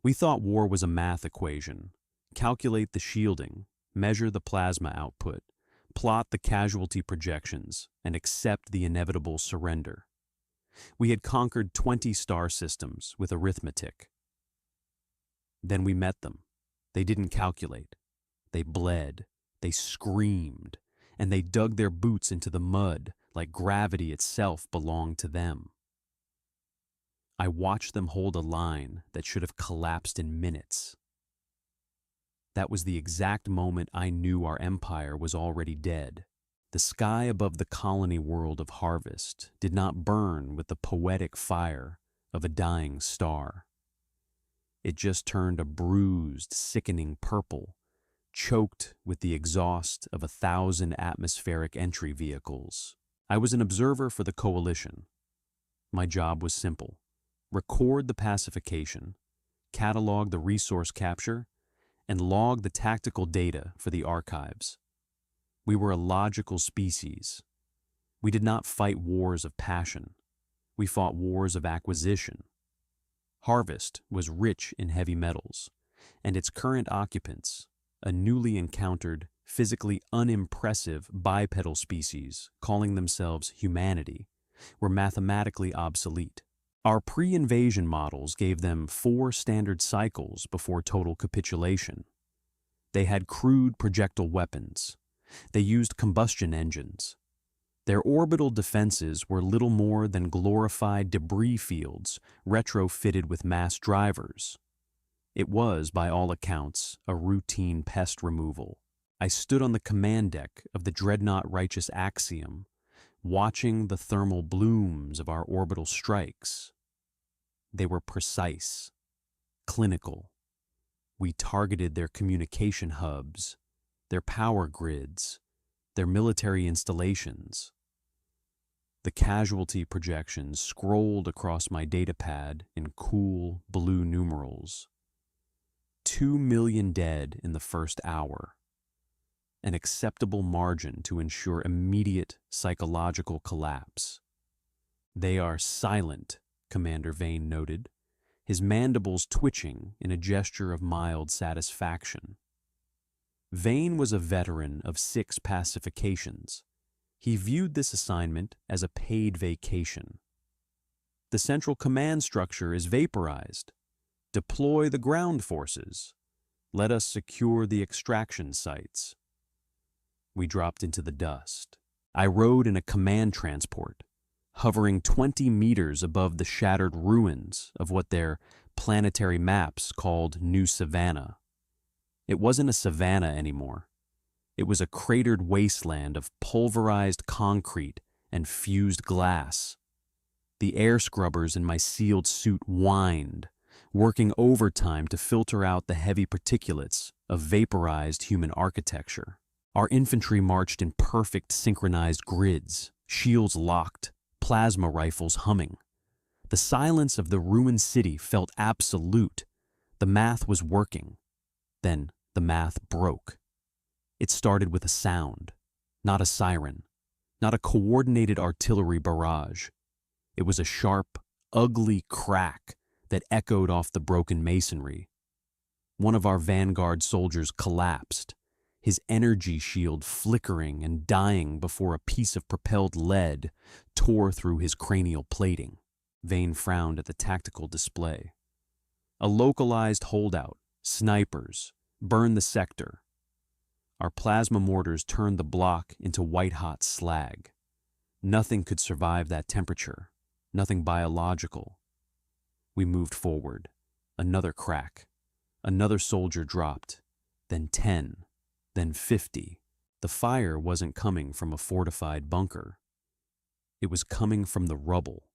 We thought war was a math equation. Calculate the shielding, measure the plasma output, plot the casualty projections, and accept the inevitable surrender. We had conquered 20 star systems with arithmetic. Then we met them. They didn't calculate. They bled, they screamed, and they dug their boots into the mud like gravity itself belonged to them. I watched them hold a line that should have collapsed in minutes. That was the exact moment I knew our empire was already dead. The sky above the colony world of Harvest did not burn with the poetic fire of a dying star. It just turned a bruised, sickening purple, choked with the exhaust of 1,000 atmospheric entry vehicles. I was an observer for the coalition. My job was simple: record the pacification, catalog the resource capture, and log the tactical data for the archives. We were a logical species. We did not fight wars of passion. We fought wars of acquisition. Harvest was rich in heavy metals, and its current occupants, a newly encountered, physically unimpressive bipedal species calling themselves humanity, were mathematically obsolete. Our pre-invasion models gave them 4 standard cycles before total capitulation. They had crude projectile weapons. They used combustion engines. Their orbital defenses were little more than glorified debris fields retrofitted with mass drivers. It was, by all accounts, a routine pest removal. I stood on the command deck of the dreadnought Righteous Axiom, watching the thermal blooms of our orbital strikes. They were precise, clinical. We targeted their communication hubs, their power grids, their military installations. The casualty projections scrolled across my datapad in cool blue numerals. 2 million dead in the first hour. An acceptable margin to ensure immediate psychological collapse. "They are silent," Commander Vane noted, his mandibles twitching in a gesture of mild satisfaction. Vane was a veteran of 6 pacifications. He viewed this assignment as a paid vacation. "The central command structure is vaporized. Deploy the ground forces. Let us secure the extraction sites." We dropped into the dust. I rode in a command transport, hovering 20 meters above the shattered ruins of what their planetary maps called New Savannah. It wasn't a savanna anymore. It was a cratered wasteland of pulverized concrete and fused glass. The air scrubbers in my sealed suit whined, working overtime to filter out the heavy particulates of vaporized human architecture. Our infantry marched in perfect synchronized grids, shields locked, plasma rifles humming. The silence of the ruined city felt absolute. The math was working. Then the math broke. It started with a sound, not a siren, not a coordinated artillery barrage. It was a sharp, ugly crack that echoed off the broken masonry. One of our vanguard soldiers collapsed, his energy shield flickering and dying before a piece of propelled lead tore through his cranial plating. Vane frowned at the tactical display. A localized holdout, snipers, burned the sector. Our plasma mortars turned the block into white-hot slag. Nothing could survive that temperature, nothing biological. We moved forward. Another crack. Another soldier dropped. Then 10. Then 50. The fire wasn't coming from a fortified bunker. It was coming from the rubble,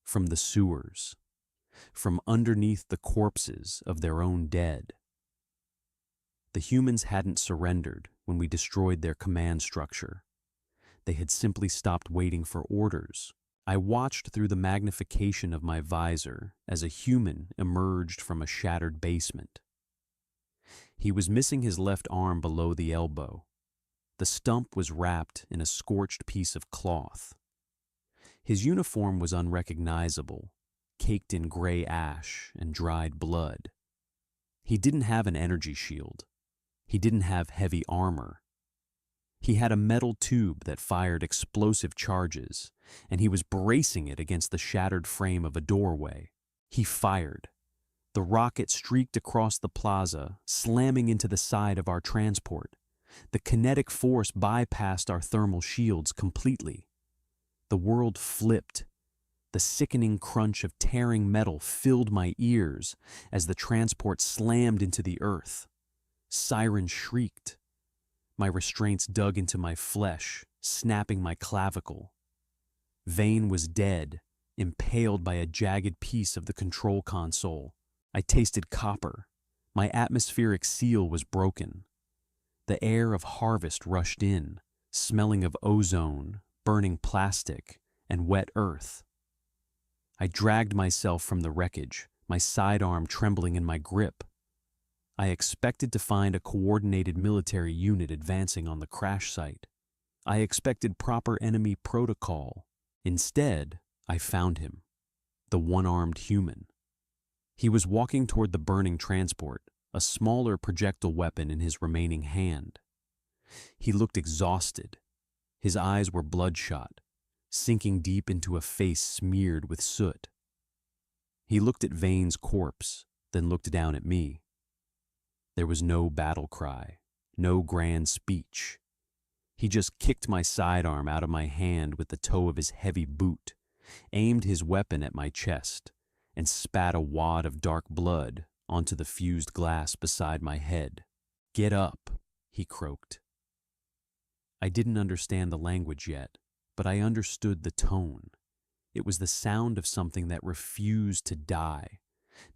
from the sewers, from underneath the corpses of their own dead. The humans hadn't surrendered when we destroyed their command structure. They had simply stopped waiting for orders. I watched through the magnification of my visor as a human emerged from a shattered basement. He was missing his left arm below the elbow. The stump was wrapped in a scorched piece of cloth. His uniform was unrecognizable, caked in gray ash and dried blood. He didn't have an energy shield. He didn't have heavy armor. He had a metal tube that fired explosive charges, and he was bracing it against the shattered frame of a doorway. He fired. The rocket streaked across the plaza, slamming into the side of our transport. The kinetic force bypassed our thermal shields completely. The world flipped. The sickening crunch of tearing metal filled my ears as the transport slammed into the earth. Sirens shrieked. My restraints dug into my flesh, snapping my clavicle. Vane was dead, impaled by a jagged piece of the control console. I tasted copper. My atmospheric seal was broken. The air of harvest rushed in, smelling of ozone, burning plastic, and wet earth. I dragged myself from the wreckage, my sidearm trembling in my grip. I expected to find a coordinated military unit advancing on the crash site. I expected proper enemy protocol. Instead, I found him, the one-armed human. He was walking toward the burning transport, a smaller projectile weapon in his remaining hand. He looked exhausted. His eyes were bloodshot, sinking deep into a face smeared with soot. He looked at Vane's corpse, then looked down at me. There was no battle cry, no grand speech. He just kicked my sidearm out of my hand with the toe of his heavy boot, aimed his weapon at my chest, and spat a wad of dark blood onto the fused glass beside my head. "Get up," he croaked. I didn't understand the language yet, but I understood the tone. It was the sound of something that refused to die,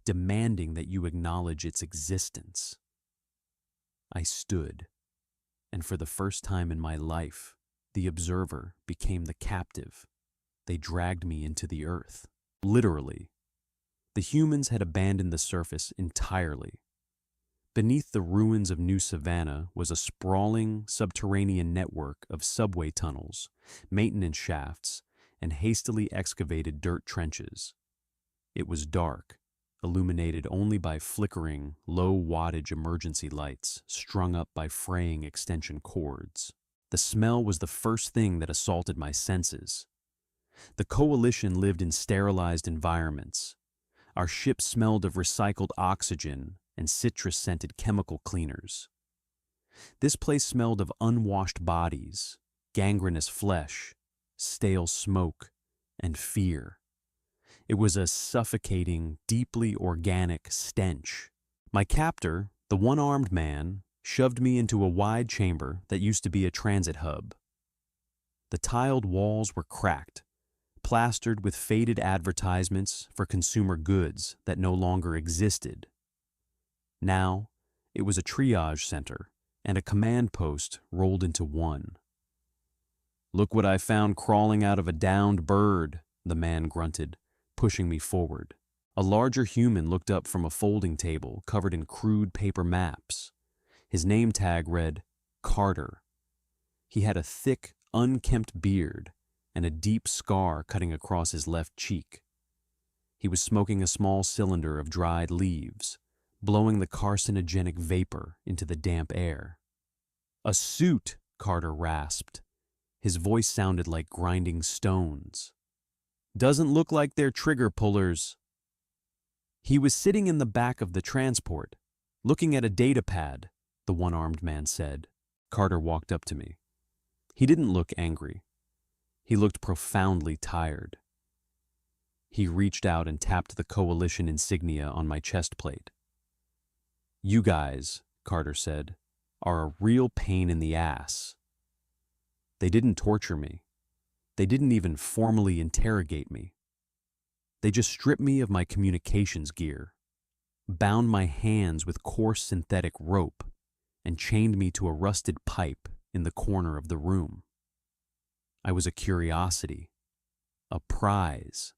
demanding that you acknowledge its existence. I stood, and for the first time in my life, the observer became the captive. They dragged me into the earth. Literally. The humans had abandoned the surface entirely. Beneath the ruins of New Savannah was a sprawling subterranean network of subway tunnels, maintenance shafts, and hastily excavated dirt trenches. It was dark, illuminated only by flickering, low-wattage emergency lights strung up by fraying extension cords. The smell was the first thing that assaulted my senses. The coalition lived in sterilized environments. Our ship smelled of recycled oxygen and citrus-scented chemical cleaners. This place smelled of unwashed bodies, gangrenous flesh, stale smoke, and fear. It was a suffocating, deeply organic stench. My captor, the one-armed man, shoved me into a wide chamber that used to be a transit hub. The tiled walls were cracked, plastered with faded advertisements for consumer goods that no longer existed. Now, it was a triage center and a command post rolled into one. "Look what I found crawling out of a downed bird," the man grunted, pushing me forward. A larger human looked up from a folding table covered in crude paper maps. His name tag read, Carter. He had a thick, unkempt beard and a deep scar cutting across his left cheek. He was smoking a small cylinder of dried leaves, blowing the carcinogenic vapor into the damp air. "A suit," Carter rasped. His voice sounded like grinding stones. "Doesn't look like they're trigger pullers." "He was sitting in the back of the transport, looking at a data pad," the one-armed man said. Carter walked up to me. He didn't look angry. He looked profoundly tired. He reached out and tapped the coalition insignia on my chest plate. "You guys," Carter said, "are a real pain in the ass." They didn't torture me. They didn't even formally interrogate me. They just stripped me of my communications gear, bound my hands with coarse synthetic rope, and chained me to a rusted pipe in the corner of the room. I was a curiosity, a prize.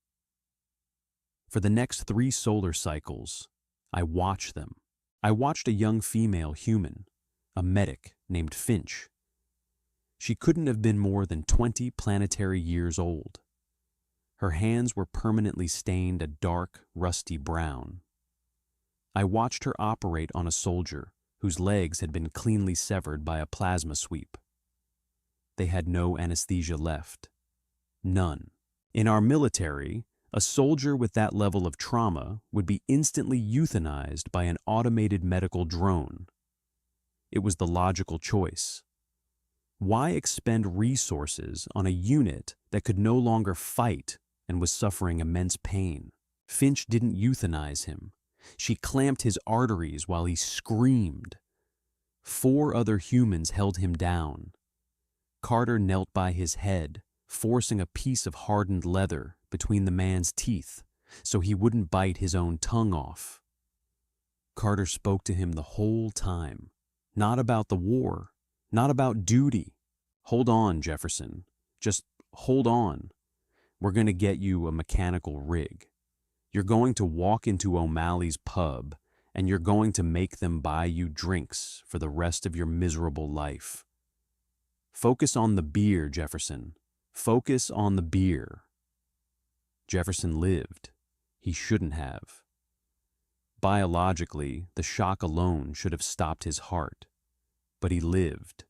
For the next 3 solar cycles, I watched them. I watched a young female human, a medic named Finch. She couldn't have been more than 20 planetary years old. Her hands were permanently stained a dark, rusty brown. I watched her operate on a soldier whose legs had been cleanly severed by a plasma sweep. They had no anesthesia left. None. In our military, a soldier with that level of trauma would be instantly euthanized by an automated medical drone. It was the logical choice. Why expend resources on a unit that could no longer fight and was suffering immense pain? Finch didn't euthanize him. She clamped his arteries while he screamed. 4 other humans held him down. Carter knelt by his head, forcing a piece of hardened leather between the man's teeth so he wouldn't bite his own tongue off. Carter spoke to him the whole time. Not about the war, not about duty. Hold on, Jefferson. Just hold on. We're going to get you a mechanical rig. You're going to walk into O'Malley's pub and you're going to make them buy you drinks for the rest of your miserable life. Focus on the beer, Jefferson. Focus on the beer. Jefferson lived. He shouldn't have. Biologically, the shock alone should have stopped his heart. But he lived.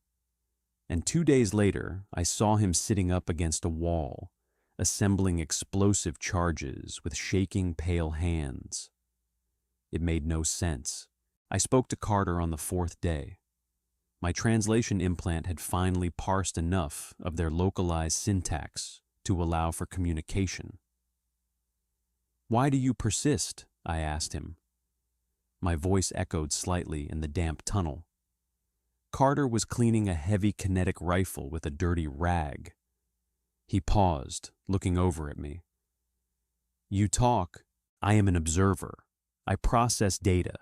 And 2 days later, I saw him sitting up against a wall, assembling explosive charges with shaking, pale hands. It made no sense. I spoke to Carter on the 4th day. My translation implant had finally parsed enough of their localized syntax to allow for communication. "Why do you persist?" I asked him. My voice echoed slightly in the damp tunnel. Carter was cleaning a heavy kinetic rifle with a dirty rag. He paused, looking over at me. "You talk. I am an observer. I process data.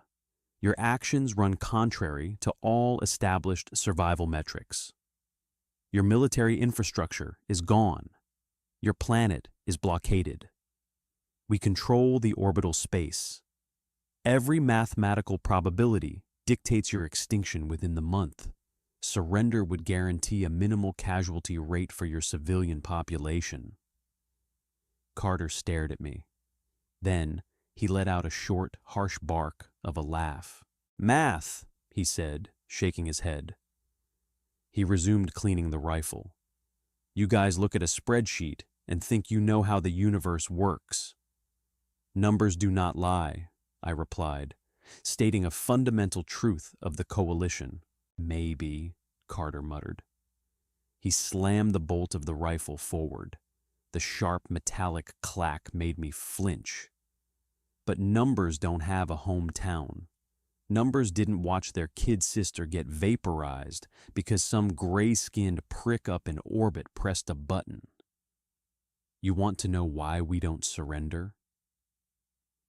Your actions run contrary to all established survival metrics. Your military infrastructure is gone. Your planet is blockaded. We control the orbital space. Every mathematical probability dictates your extinction within the month. Surrender would guarantee a minimal casualty rate for your civilian population." Carter stared at me. Then he let out a short, harsh bark of a laugh. "Math," he said, shaking his head. He resumed cleaning the rifle. "You guys look at a spreadsheet and think you know how the universe works." "Numbers do not lie," I replied, stating a fundamental truth of the coalition. "Maybe," Carter muttered. He slammed the bolt of the rifle forward. The sharp metallic clack made me flinch. But numbers don't have a hometown. Numbers didn't watch their kid sister get vaporized because some gray-skinned prick up in orbit pressed a button. "You want to know why we don't surrender?"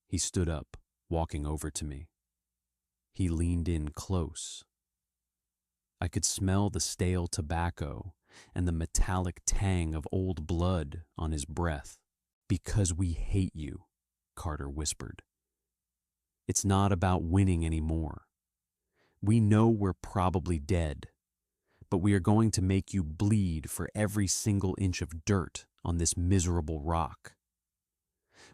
He stood up, walking over to me. He leaned in close. I could smell the stale tobacco and the metallic tang of old blood on his breath. "Because we hate you," Carter whispered. "It's not about winning anymore. We know we're probably dead, but we are going to make you bleed for every single inch of dirt on this miserable rock.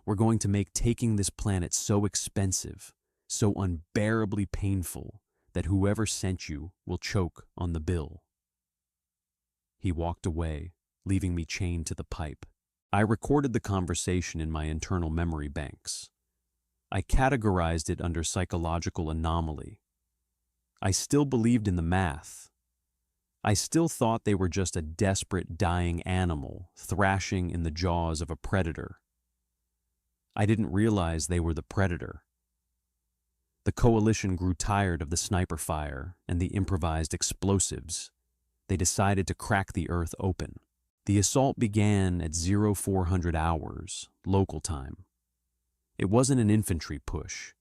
We're going to make taking this planet so expensive, so unbearably painful, that whoever sent you will choke on the bill." He walked away, leaving me chained to the pipe. I recorded the conversation in my internal memory banks. I categorized it under psychological anomaly. I still believed in the math. I still thought they were just a desperate, dying animal thrashing in the jaws of a predator. I didn't realize they were the predator. The coalition grew tired of the sniper fire and the improvised explosives. They decided to crack the Earth open. The assault began at 0400 hours, local time. It wasn't an infantry push.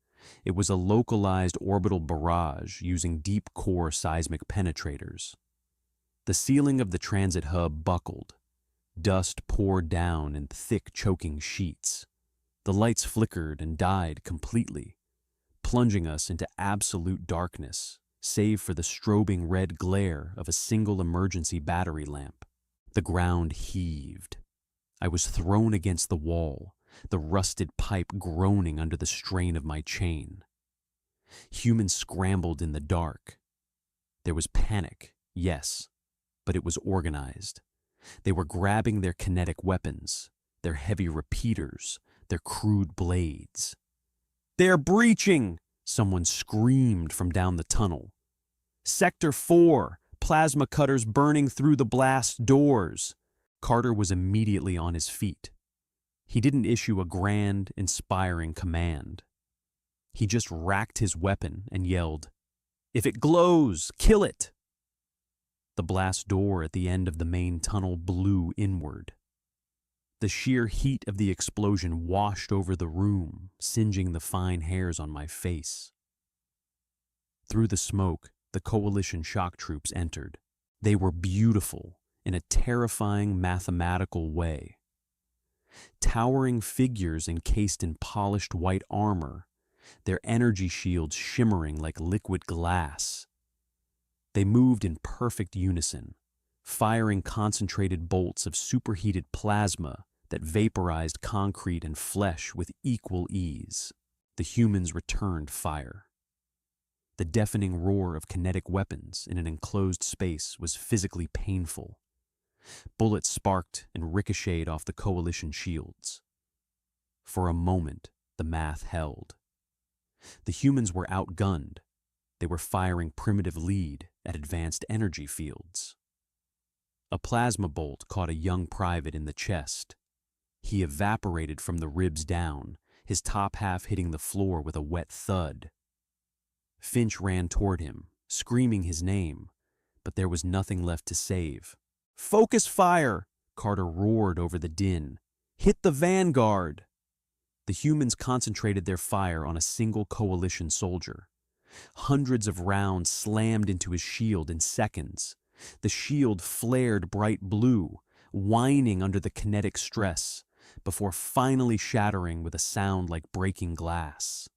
It was a localized orbital barrage using deep-core seismic penetrators. The ceiling of the transit hub buckled. Dust poured down in thick, choking sheets. The lights flickered and died completely, plunging us into absolute darkness, save for the strobing red glare of a single emergency battery lamp. The ground heaved. I was thrown against the wall, the rusted pipe groaning under the strain of my chain. Humans scrambled in the dark. There was panic, yes, but it was organized. They were grabbing their kinetic weapons, their heavy repeaters, their crude blades. "They're breaching!" someone screamed from down the tunnel. "Sector 4, plasma cutters burning through the blast doors." Carter was immediately on his feet. He didn't issue a grand, inspiring command. He just racked his weapon and yelled, "If it glows, kill it!" The blast door at the end of the main tunnel blew inward. The sheer heat of the explosion washed over the room, singeing the fine hairs on my face. Through the smoke, the coalition shock troops entered. They were beautiful in a terrifying mathematical way. Towering figures encased in polished white armor, their energy shields shimmering like liquid glass. They moved in perfect unison, firing concentrated bolts of superheated plasma that vaporized concrete and flesh with equal ease. The humans returned fire. The deafening roar of kinetic weapons in an enclosed space was physically painful. Bullets sparked and ricocheted off the coalition shields. For a moment, the math held. The humans were outgunned. They were firing primitive lead at advanced energy fields. A plasma bolt caught a young private in the chest. He evaporated from the ribs down, his top half hitting the floor with a wet thud. Finch ran toward him, screaming his name, but there was nothing left to save. "Focus fire!" Carter roared over the din. "Hit the vanguard!" The humans concentrated their fire on a single coalition soldier. Hundreds of rounds slammed into his shield in seconds. The shield flared bright blue, whining under the kinetic stress, before finally shattering with a sound like breaking glass.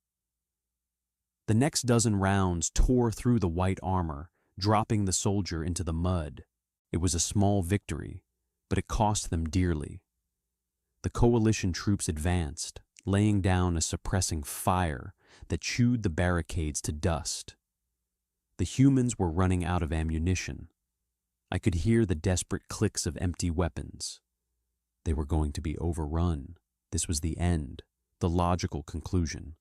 The next dozen rounds tore through the white armor, dropping the soldier into the mud. It was a small victory, but it cost them dearly. The coalition troops advanced, laying down a suppressing fire that chewed the barricades to dust. The humans were running out of ammunition. I could hear the desperate clicks of empty weapons. They were going to be overrun. This was the end, the logical conclusion.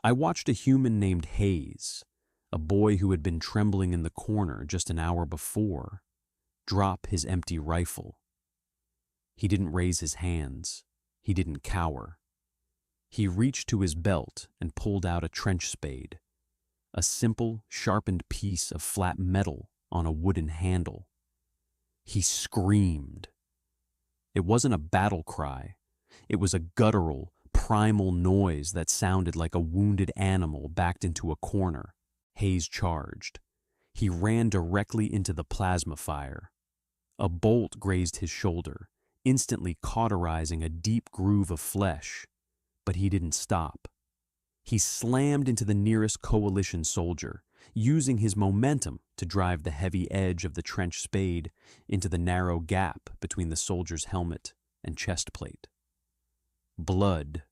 I watched a human named Hayes, a boy who had been trembling in the corner just an hour before, drop his empty rifle. He didn't raise his hands. He didn't cower. He reached to his belt and pulled out a trench spade, a simple, sharpened piece of flat metal on a wooden handle. He screamed. It wasn't a battle cry. It was a guttural, primal noise that sounded like a wounded animal backed into a corner. Hayes charged. He ran directly into the plasma fire. A bolt grazed his shoulder, instantly cauterizing a deep groove of flesh. But he didn't stop. He slammed into the nearest coalition soldier, using his momentum to drive the heavy edge of the trench spade into the narrow gap between the soldier's helmet and chest plate. Blood,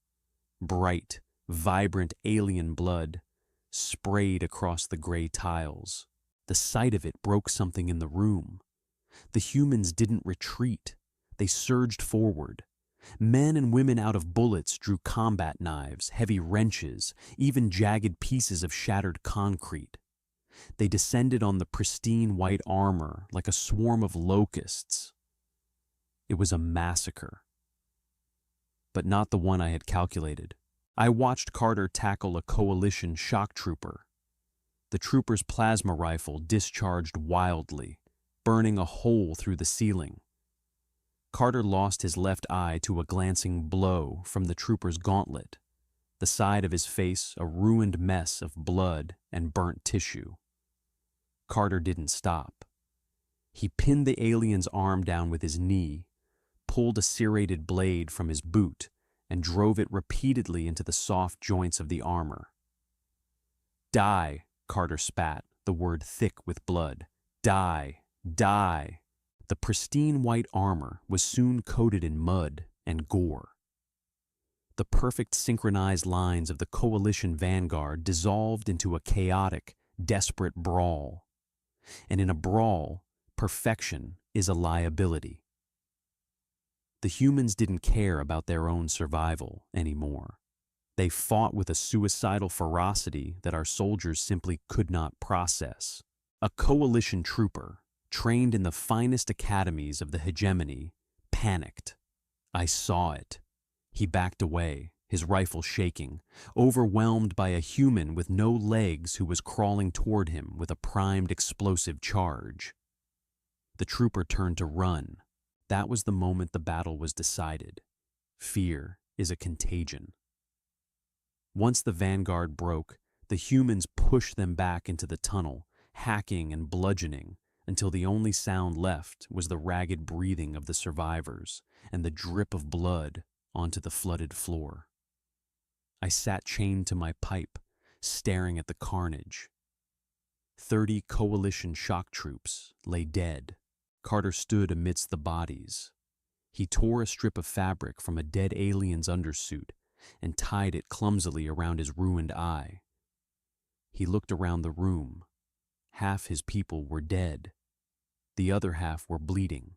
bright, vibrant alien blood, sprayed across the gray tiles. The sight of it broke something in the room. The humans didn't retreat. They surged forward. Men and women out of bullets drew combat knives, heavy wrenches, even jagged pieces of shattered concrete. They descended on the pristine white armor like a swarm of locusts. It was a massacre. But not the one I had calculated. I watched Carter tackle a coalition shock trooper. The trooper's plasma rifle discharged wildly, burning a hole through the ceiling. Carter lost his left eye to a glancing blow from the trooper's gauntlet, the side of his face a ruined mess of blood and burnt tissue. Carter didn't stop. He pinned the alien's arm down with his knee, pulled a serrated blade from his boot, and drove it repeatedly into the soft joints of the armor. "Die," Carter spat, the word thick with blood. "Die, die." The pristine white armor was soon coated in mud and gore. The perfect synchronized lines of the coalition vanguard dissolved into a chaotic, desperate brawl. And in a brawl, perfection is a liability. The humans didn't care about their own survival anymore. They fought with a suicidal ferocity that our soldiers simply could not process. A coalition trooper, trained in the finest academies of the hegemony, panicked. I saw it. He backed away, his rifle shaking, overwhelmed by a human with no legs who was crawling toward him with a primed explosive charge. The trooper turned to run. That was the moment the battle was decided. Fear is a contagion. Once the vanguard broke, the humans pushed them back into the tunnel, hacking and bludgeoning, until the only sound left was the ragged breathing of the survivors and the drip of blood onto the flooded floor. I sat chained to my pipe, staring at the carnage. 30 coalition shock troops lay dead. Carter stood amidst the bodies. He tore a strip of fabric from a dead alien's undersuit and tied it clumsily around his ruined eye. He looked around the room. Half his people were dead. The other half were bleeding.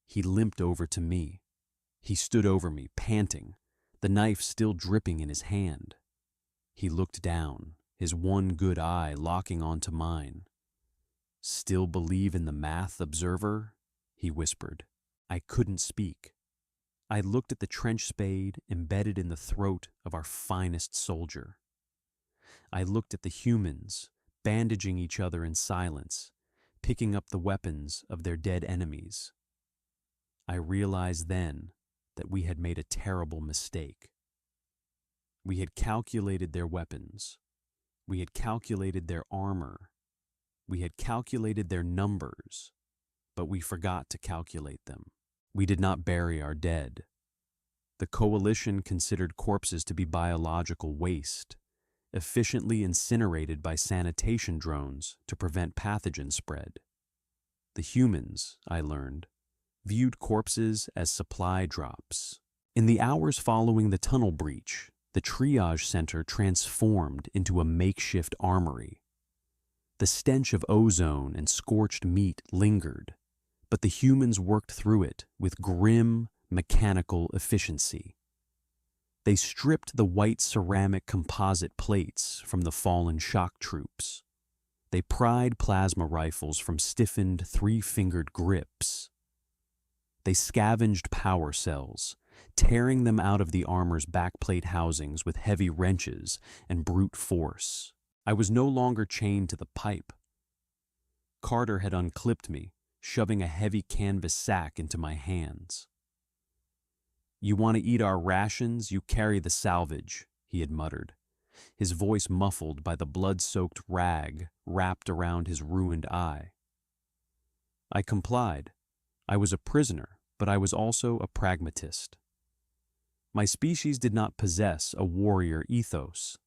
He limped over to me. He stood over me, panting, the knife still dripping in his hand. He looked down, his one good eye locking onto mine. "Still believe in the math, observer?" he whispered. I couldn't speak. I looked at the trench spade embedded in the throat of our finest soldier. I looked at the humans, bandaging each other in silence, picking up the weapons of their dead enemies. I realized then that we had made a terrible mistake. We had calculated their weapons. We had calculated their armor. We had calculated their numbers, but we forgot to calculate them. We did not bury our dead. The coalition considered corpses to be biological waste, efficiently incinerated by sanitation drones to prevent pathogen spread. The humans, I learned, viewed corpses as supply drops. In the hours following the tunnel breach, the triage center transformed into a makeshift armory. The stench of ozone and scorched meat lingered, but the humans worked through it with grim, mechanical efficiency. They stripped the white ceramic composite plates from the fallen shock troops. They pried plasma rifles from stiffened three-fingered grips. They scavenged power cells, tearing them out of the armor's backplate housings with heavy wrenches and brute force. I was no longer chained to the pipe. Carter had unclipped me, shoving a heavy canvas sack into my hands. "You want to eat our rations, you carry the salvage," he had muttered, his voice muffled by the blood-soaked rag wrapped around his ruined eye. I complied. I was a prisoner, but I was also a pragmatist. My species did not possess a warrior ethos.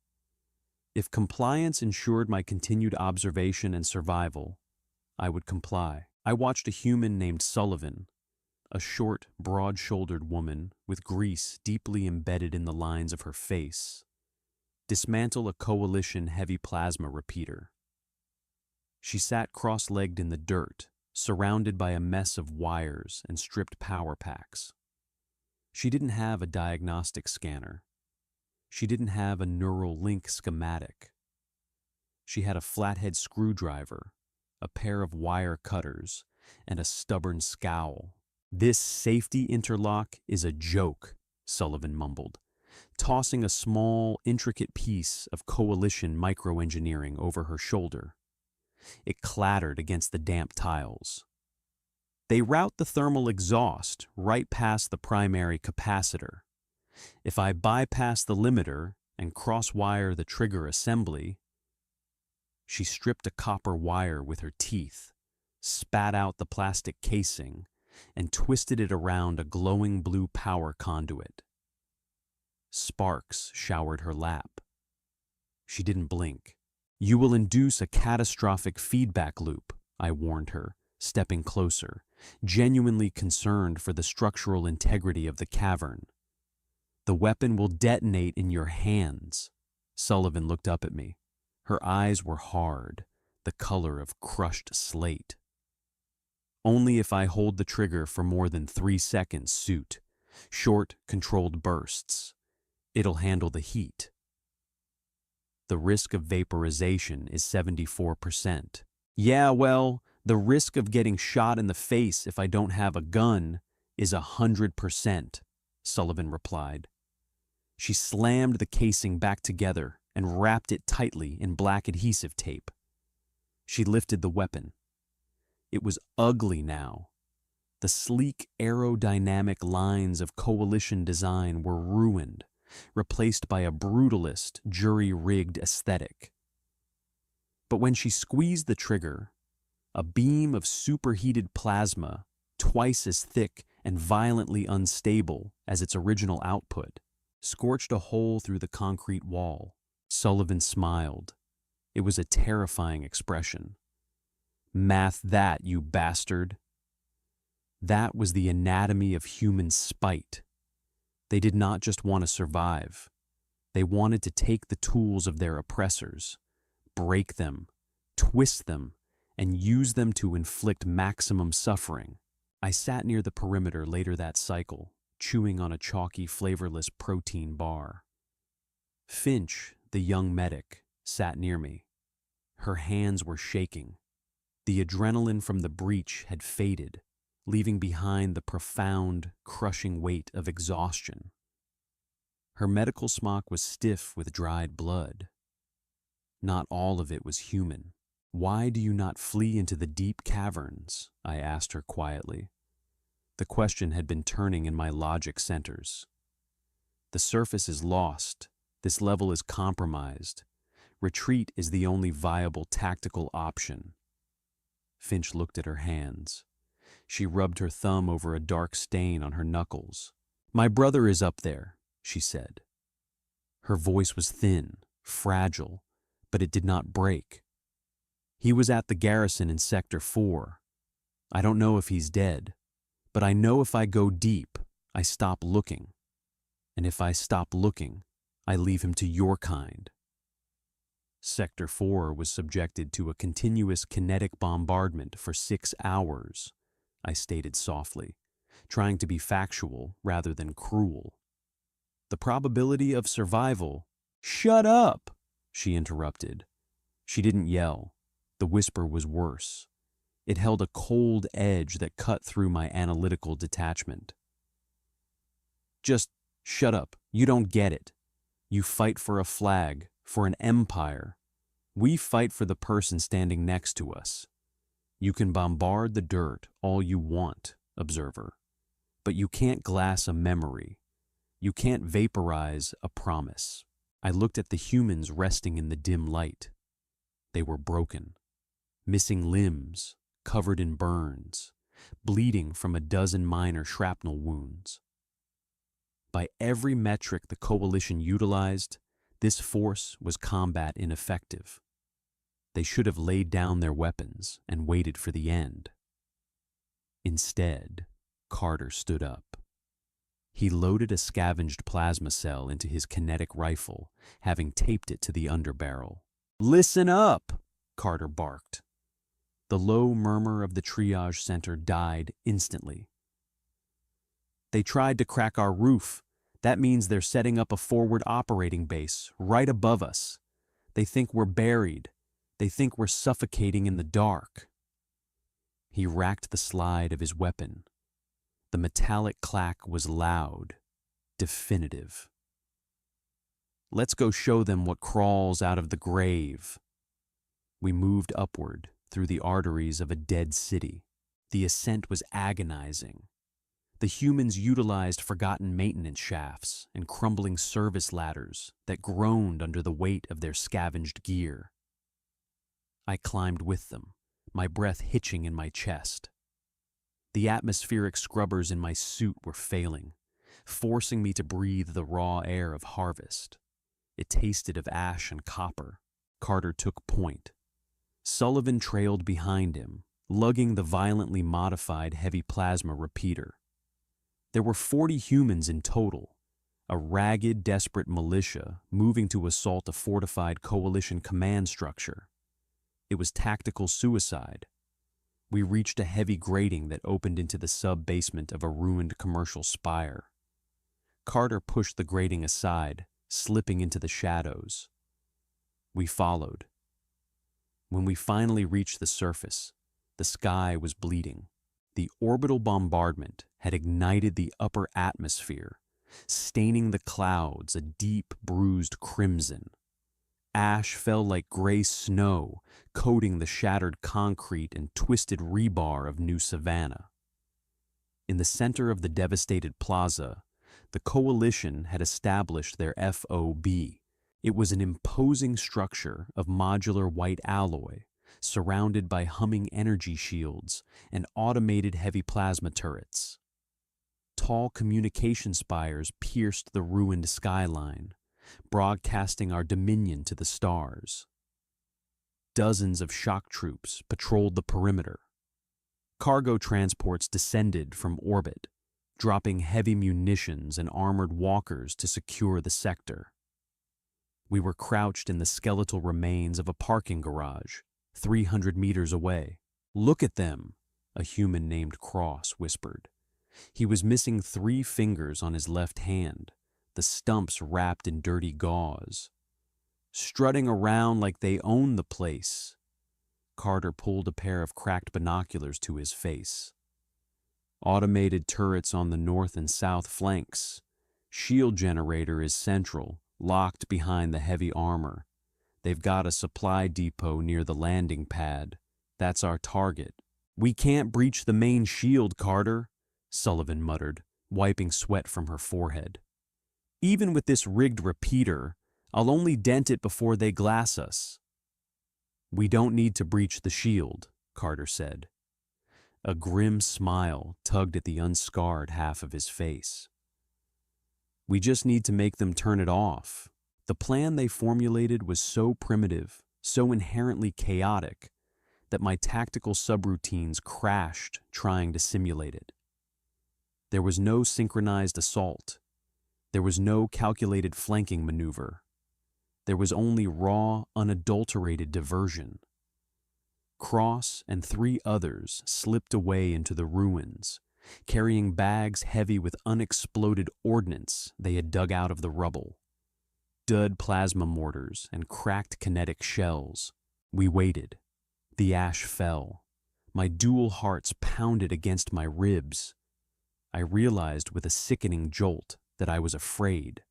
If compliance ensured my continued observation and survival, I would comply. I watched a human named Sullivan, a short, broad-shouldered woman with grease deeply embedded in the lines of her face, dismantle a coalition heavy plasma repeater. She sat cross-legged in the dirt, surrounded by a mess of wires and stripped power packs. She didn't have a diagnostic scanner. She didn't have a neural link schematic. She had a flathead screwdriver, a pair of wire cutters, and a stubborn scowl. "This safety interlock is a joke," Sullivan mumbled, tossing a small, intricate piece of coalition microengineering over her shoulder. It clattered against the damp tiles. "They route the thermal exhaust right past the primary capacitor. If I bypass the limiter and cross-wire the trigger assembly..." She stripped a copper wire with her teeth, spat out the plastic casing, and twisted it around a glowing blue power conduit. Sparks showered her lap. She didn't blink. "You will induce a catastrophic feedback loop," I warned her, stepping closer, genuinely concerned for the structural integrity of the cavern. The weapon will detonate in your hands. Sullivan looked up at me. Her eyes were hard, the color of crushed slate. Only if I hold the trigger for more than 3 seconds, Suit. Short, controlled bursts. It'll handle the heat. The risk of vaporization is 74%. Yeah, well, the risk of getting shot in the face if I don't have a gun is 100%, Sullivan replied. She slammed the casing back together and wrapped it tightly in black adhesive tape. She lifted the weapon. It was ugly now. The sleek aerodynamic lines of Coalition design were ruined, replaced by a brutalist, jury-rigged aesthetic. But when she squeezed the trigger, a beam of superheated plasma, twice as thick and violently unstable as its original output, scorched a hole through the concrete wall. Sullivan smiled. It was a terrifying expression. Math that, you bastard. That was the anatomy of human spite. They did not just want to survive. They wanted to take the tools of their oppressors, break them, twist them, and use them to inflict maximum suffering. I sat near the perimeter later that cycle, chewing on a chalky, flavorless protein bar. Finch, the young medic, sat near me. Her hands were shaking. The adrenaline from the breach had faded, leaving behind the profound, crushing weight of exhaustion. Her medical smock was stiff with dried blood. Not all of it was human. Why do you not flee into the deep caverns? I asked her quietly. The question had been turning in my logic centers. The surface is lost. This level is compromised. Retreat is the only viable tactical option. Finch looked at her hands. She rubbed her thumb over a dark stain on her knuckles. My brother is up there, she said. Her voice was thin, fragile, but it did not break. He was at the garrison in Sector 4. I don't know if he's dead, but I know if I go deep, I stop looking. And if I stop looking, I leave him to your kind. Sector 4 was subjected to a continuous kinetic bombardment for 6 hours, I stated softly, trying to be factual rather than cruel. The probability of survival— Shut up, she interrupted. She didn't yell. The whisper was worse. It held a cold edge that cut through my analytical detachment. Just shut up. You don't get it. You fight for a flag, for an empire. We fight for the person standing next to us. You can bombard the dirt all you want, observer, but you can't glass a memory. You can't vaporize a promise. I looked at the humans resting in the dim light. They were broken, missing limbs, covered in burns, bleeding from a dozen minor shrapnel wounds. By every metric the Coalition utilized, this force was combat ineffective. They should have laid down their weapons and waited for the end. Instead, Carter stood up. He loaded a scavenged plasma cell into his kinetic rifle, having taped it to the underbarrel. "Listen up," Carter barked. The low murmur of the triage center died instantly. "They tried to crack our roof. That means they're setting up a forward operating base right above us. They think we're buried. They think we're suffocating in the dark." He racked the slide of his weapon. The metallic clack was loud, definitive. "Let's go show them what crawls out of the grave." We moved upward through the arteries of a dead city. The ascent was agonizing. The humans utilized forgotten maintenance shafts and crumbling service ladders that groaned under the weight of their scavenged gear. I climbed with them, my breath hitching in my chest. The atmospheric scrubbers in my suit were failing, forcing me to breathe the raw air of harvest. It tasted of ash and copper. Carter took point. Sullivan trailed behind him, lugging the violently modified heavy plasma repeater. There were 40 humans in total, a ragged, desperate militia moving to assault a fortified coalition command structure. It was tactical suicide. We reached a heavy grating that opened into the sub-basement of a ruined commercial spire. Carter pushed the grating aside, slipping into the shadows. We followed. When we finally reached the surface, the sky was bleeding. The orbital bombardment had ignited the upper atmosphere, staining the clouds a deep, bruised crimson. Ash fell like gray snow, coating the shattered concrete and twisted rebar of New Savannah. In the center of the devastated plaza, the coalition had established their FOB. It was an imposing structure of modular white alloy, surrounded by humming energy shields and automated heavy plasma turrets. Tall communication spires pierced the ruined skyline, broadcasting our dominion to the stars. Dozens of shock troops patrolled the perimeter. Cargo transports descended from orbit, dropping heavy munitions and armored walkers to secure the sector. We were crouched in the skeletal remains of a parking garage, 300 meters away. "Look at them," a human named Cross whispered. He was missing 3 fingers on his left hand, the stumps wrapped in dirty gauze. "Strutting around like they own the place." Carter pulled a pair of cracked binoculars to his face. "Automated turrets on the north and south flanks. Shield generator is central, locked behind the heavy armor. They've got a supply depot near the landing pad. That's our target." "We can't breach the main shield, Carter," Sullivan muttered, wiping sweat from her forehead. "Even with this rigged repeater, I'll only dent it before they glass us." "We don't need to breach the shield," Carter said. A grim smile tugged at the unscarred half of his face. "We just need to make them turn it off." The plan they formulated was so primitive, so inherently chaotic, that my tactical subroutines crashed trying to simulate it. There was no synchronized assault. There was no calculated flanking maneuver. There was only raw, unadulterated diversion. Cross and 3 others slipped away into the ruins, carrying bags heavy with unexploded ordnance they had dug out of the rubble. Dud plasma mortars and cracked kinetic shells. We waited. The ash fell. My dual hearts pounded against my ribs. I realized with a sickening jolt that I was afraid.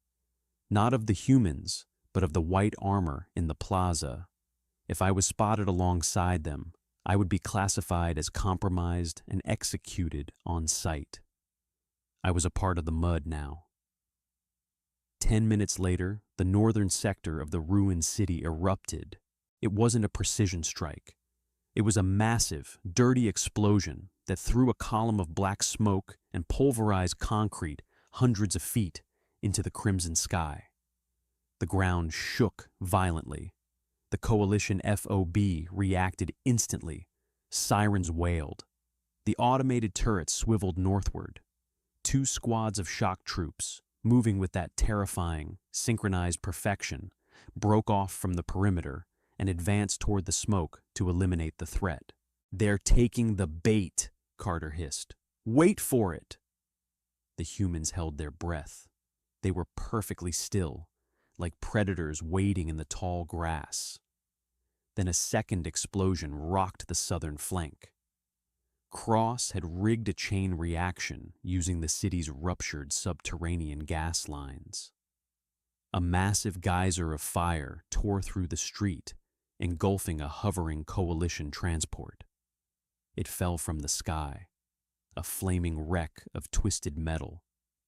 Not of the humans, but of the white armor in the plaza. If I was spotted alongside them, I would be classified as compromised and executed on sight. I was a part of the mud now. 10 minutes later, the northern sector of the ruined city erupted. It wasn't a precision strike. It was a massive, dirty explosion that threw a column of black smoke and pulverized concrete hundreds of feet into the crimson sky. The ground shook violently. The coalition FOB reacted instantly. Sirens wailed. The automated turrets swiveled northward. 2 squads of shock troops, moving with that terrifying, synchronized perfection, broke off from the perimeter and advanced toward the smoke to eliminate the threat. "They're taking the bait," Carter hissed. "Wait for it." The humans held their breath. They were perfectly still, like predators waiting in the tall grass. Then a second explosion rocked the southern flank. Cross had rigged a chain reaction using the city's ruptured subterranean gas lines. A massive geyser of fire tore through the street, engulfing a hovering coalition transport. It fell from the sky, a flaming wreck of twisted metal,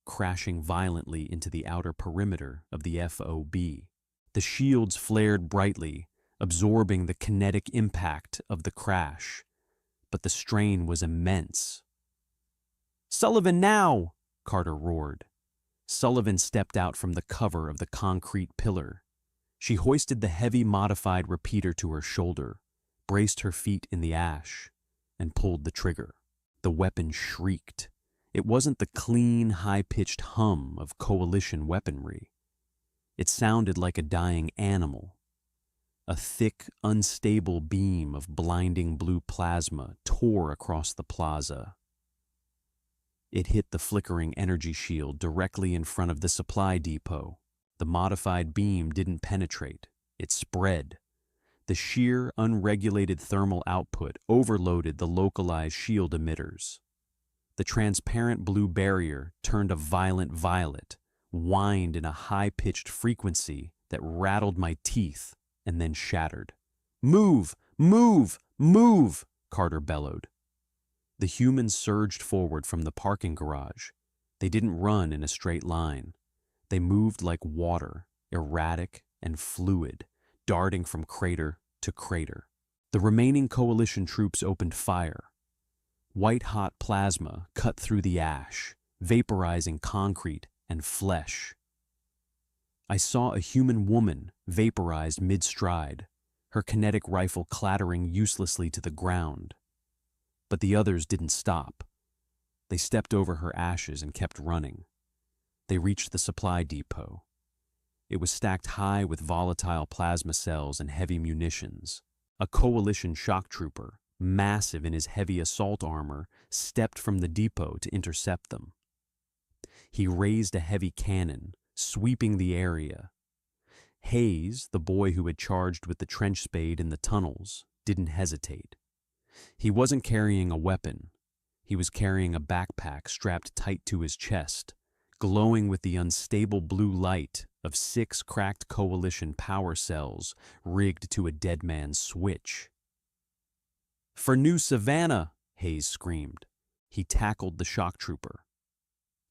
crashing violently into the outer perimeter of the FOB. The shields flared brightly, absorbing the kinetic impact of the crash, but the strain was immense. "Sullivan, now!" Carter roared. Sullivan stepped out from the cover of the concrete pillar. She hoisted the heavy modified repeater to her shoulder, braced her feet in the ash, and pulled the trigger. The weapon shrieked, It wasn't the clean, high-pitched hum of coalition weaponry. It sounded like a dying animal. A thick, unstable beam of blinding blue plasma tore across the plaza. It hit the flickering energy shield directly in front of the supply depot. The modified beam didn't penetrate. It spread. The sheer, unregulated thermal output overloaded the localized shield emitters. The transparent blue barrier turned a violent violet, whined in a high-pitched frequency that rattled my teeth and then shattered. "Move! Move! Move!" Carter bellowed. The humans surged forward from the parking garage. They didn't run in a straight line. They moved like water, erratic and fluid, darting from crater to crater. The remaining coalition troops opened fire. White-hot plasma cut through the ash, vaporizing concrete and flesh. I saw a human woman vaporized mid-stride, her kinetic rifle clattering uselessly to the ground. But the others didn't stop. They stepped over her ashes and kept running. They reached the supply depot. It was stacked high with volatile plasma cells and heavy munitions. A coalition shock trooper, massive in his heavy assault armor, stepped from the depot to intercept them. He raised a heavy cannon, sweeping the area. Hayes, the boy who had charged with the trench spade in the tunnels, didn't hesitate. He wasn't carrying a weapon. He was carrying a backpack strapped tight to his chest, glowing with the unstable blue light of 6 cracked coalition power cells rigged to a dead man's switch. "For New Savannah!" Hayes screamed. He tackled the shock trooper.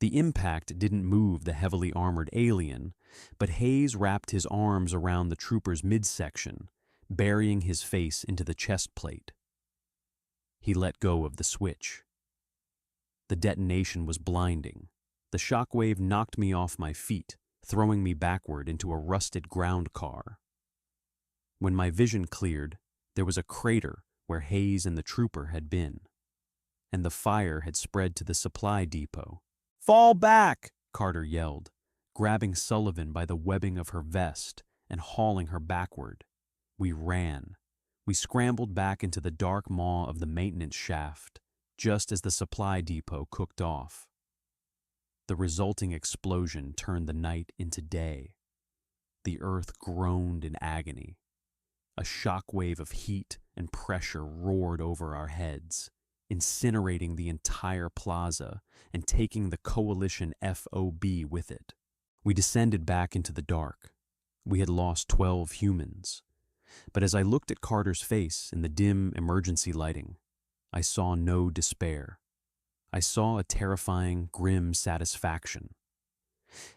The impact didn't move the heavily armored alien, but Hayes wrapped his arms around the trooper's midsection, burying his face into the chest plate. He let go of the switch. The detonation was blinding. The shockwave knocked me off my feet, throwing me backward into a rusted ground car. When my vision cleared, there was a crater where Hayes and the trooper had been, and the fire had spread to the supply depot. "Fall back!" Carter yelled, grabbing Sullivan by the webbing of her vest and hauling her backward. We ran. We scrambled back into the dark maw of the maintenance shaft, just as the supply depot cooked off. The resulting explosion turned the night into day. The earth groaned in agony. A shockwave of heat and pressure roared over our heads, incinerating the entire plaza and taking the coalition FOB with it. We descended back into the dark. We had lost 12 humans. But as I looked at Carter's face in the dim emergency lighting, I saw no despair. I saw a terrifying, grim satisfaction.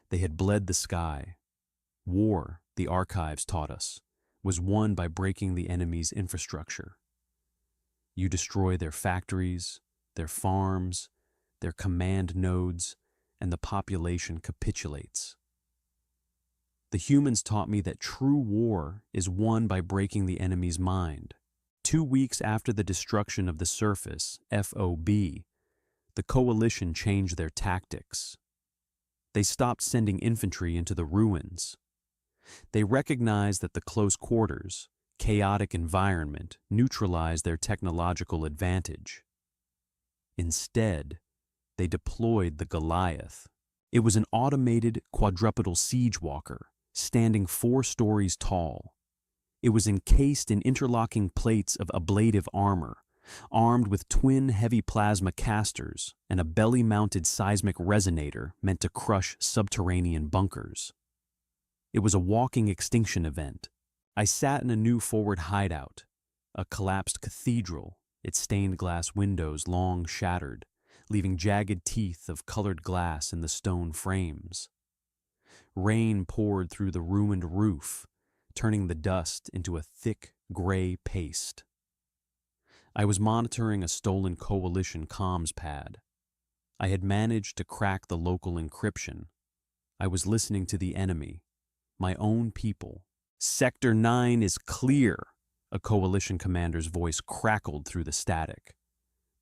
They had bled the sky. War, the archives taught us, was won by breaking the enemy's infrastructure. You destroy their factories, their farms, their command nodes, and the population capitulates. The humans taught me that true war is won by breaking the enemy's mind. 2 weeks after the destruction of the surface, FOB, the coalition changed their tactics. They stopped sending infantry into the ruins. They recognized that the close quarters, chaotic environment neutralized their technological advantage. Instead, they deployed the Goliath. It was an automated quadrupedal siege walker, standing 4 stories tall. It was encased in interlocking plates of ablative armor, armed with twin heavy plasma casters and a belly-mounted seismic resonator meant to crush subterranean bunkers. It was a walking extinction event. I sat in a new forward hideout, a collapsed cathedral, its stained glass windows long shattered, leaving jagged teeth of colored glass in the stone frames. Rain poured through the ruined roof, turning the dust into a thick, gray paste. I was monitoring a stolen coalition comms pad. I had managed to crack the local encryption. I was listening to the enemy, my own people. "Sector 9 is clear," a coalition commander's voice crackled through the static.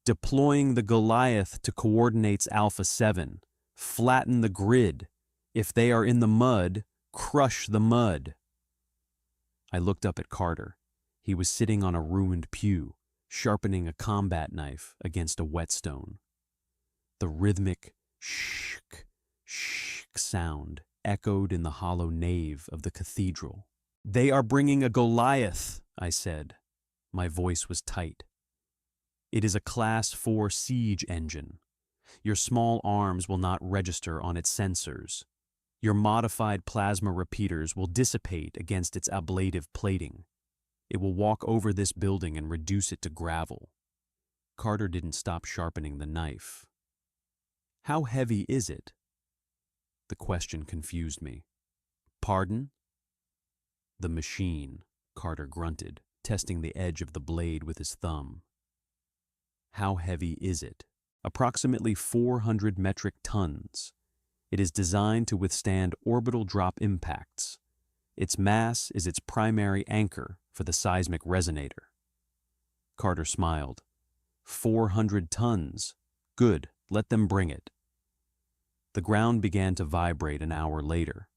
Deploying the Goliath to coordinates Alpha 7. Flatten the grid. If they are in the mud, crush the mud. I looked up at Carter. He was sitting on a ruined pew, sharpening a combat knife against a whetstone. The rhythmic shk, shk sound echoed in the hollow nave of the cathedral. "They are bringing a Goliath," I said. My voice was tight. "It is a Class 4 siege engine. Your small arms will not register on its sensors. Your modified plasma repeaters will dissipate against its ablative plating. It will walk over this building and reduce it to gravel." Carter didn't stop sharpening the knife. "How heavy is it?" The question confused me. "Pardon?" "The machine," Carter grunted, testing the edge of the blade with his thumb. "How heavy is it?" "Approximately 400 metric tons. It is designed to withstand orbital drop impacts. Its mass is its primary anchor for the seismic resonator." Carter smiled. 400 tons. Good, let them bring it. The ground began to vibrate an hour later.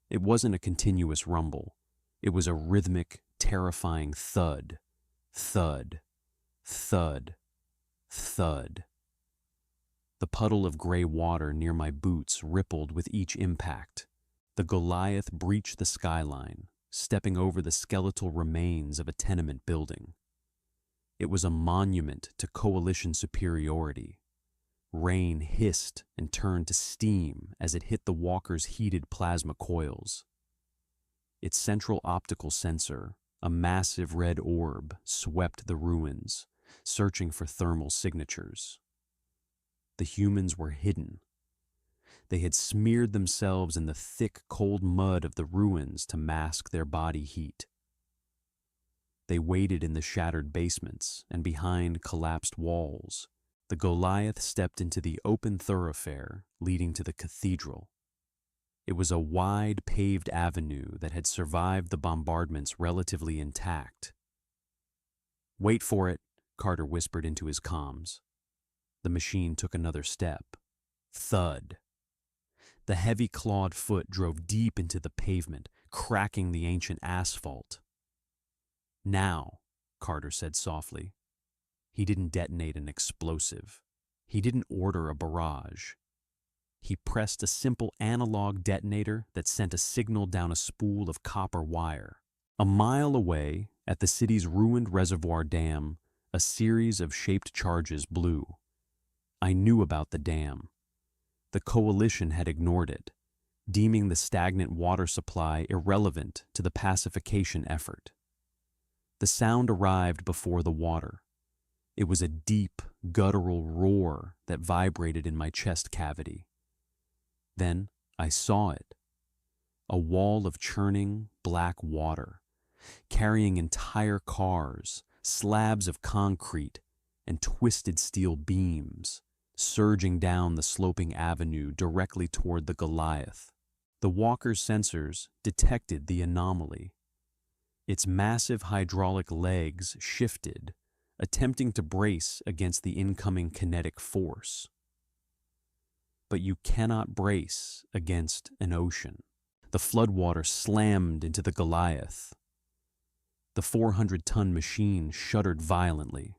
It wasn't a continuous rumble. It was a rhythmic, terrifying thud. Thud. Thud. Thud. The puddle of gray water near my boots rippled with each impact. The Goliath breached the skyline, stepping over the skeletal remains of a tenement building. It was a monument to coalition superiority. Rain hissed and turned to steam as it hit the walker's heated plasma coils. Its central optical sensor, a massive red orb, swept the ruins, searching for thermal signatures. The humans were hidden. They had smeared themselves in the thick, cold mud of the ruins to mask their body heat. They waited in the shattered basements and behind collapsed walls. The Goliath stepped into the open thoroughfare leading to the cathedral. It was a wide, paved avenue that had survived the bombardments relatively intact. "Wait for it," Carter whispered into his comms. The machine took another step. Thud. The heavy clawed foot drove deep into the pavement, cracking the ancient asphalt. "Now," Carter said softly. He didn't detonate an explosive. He didn't order a barrage. He pressed a simple analog detonator that sent a signal down a spool of copper wire. A mile away, at the city's ruined reservoir dam, a series of shaped charges blew. I knew about the dam. The coalition had ignored it, deeming the stagnant water supply irrelevant to the pacification effort. The sound arrived before the water. It was a deep, guttural roar that vibrated in my chest cavity. Then I saw it. A wall of churning, black water, carrying entire cars, slabs of concrete, and twisted steel beams, surging down the sloping avenue directly toward the Goliath. The walker's sensors detected the anomaly. Its massive hydraulic legs shifted, attempting to brace against the incoming kinetic force. But you cannot brace against an ocean. The floodwater slammed into the Goliath. The 400-ton machine shuddered violently.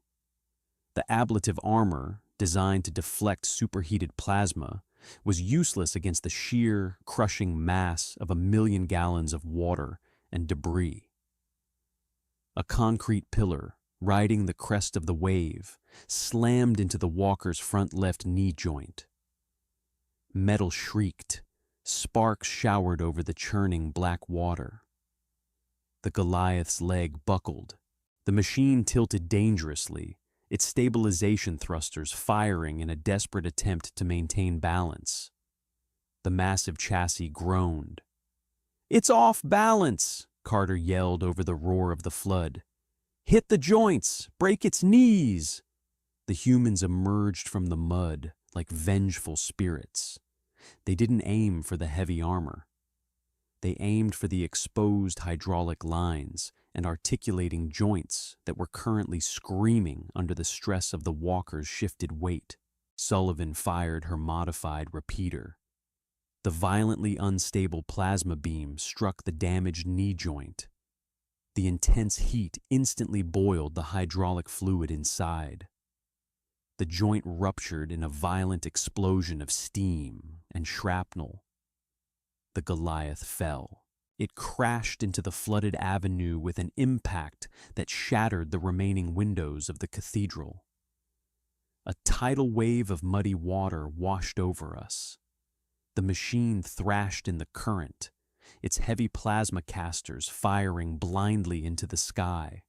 The ablative armor, designed to deflect superheated plasma, was useless against the sheer, crushing mass of 1,000,000 gallons of water and debris. A concrete pillar, riding the crest of the wave, slammed into the walker's front left knee joint. Metal shrieked. Sparks showered over the churning black water. The Goliath's leg buckled. The machine tilted dangerously, its stabilization thrusters firing in a desperate attempt to maintain balance. The massive chassis groaned. "It's off balance!" Carter yelled over the roar of the flood. "Hit the joints! Break its knees!" The humans emerged from the mud like vengeful spirits. They didn't aim for the heavy armor. They aimed for the exposed hydraulic lines and articulating joints that were currently screaming under the stress of the walker's shifted weight. Sullivan fired her modified repeater. The violently unstable plasma beam struck the damaged knee joint. The intense heat instantly boiled the hydraulic fluid inside. The joint ruptured in a violent explosion of steam and shrapnel. The Goliath fell. It crashed into the flooded avenue with an impact that shattered the remaining windows of the cathedral. A tidal wave of muddy water washed over us. The machine thrashed in the current, its heavy plasma casters firing blindly into the sky,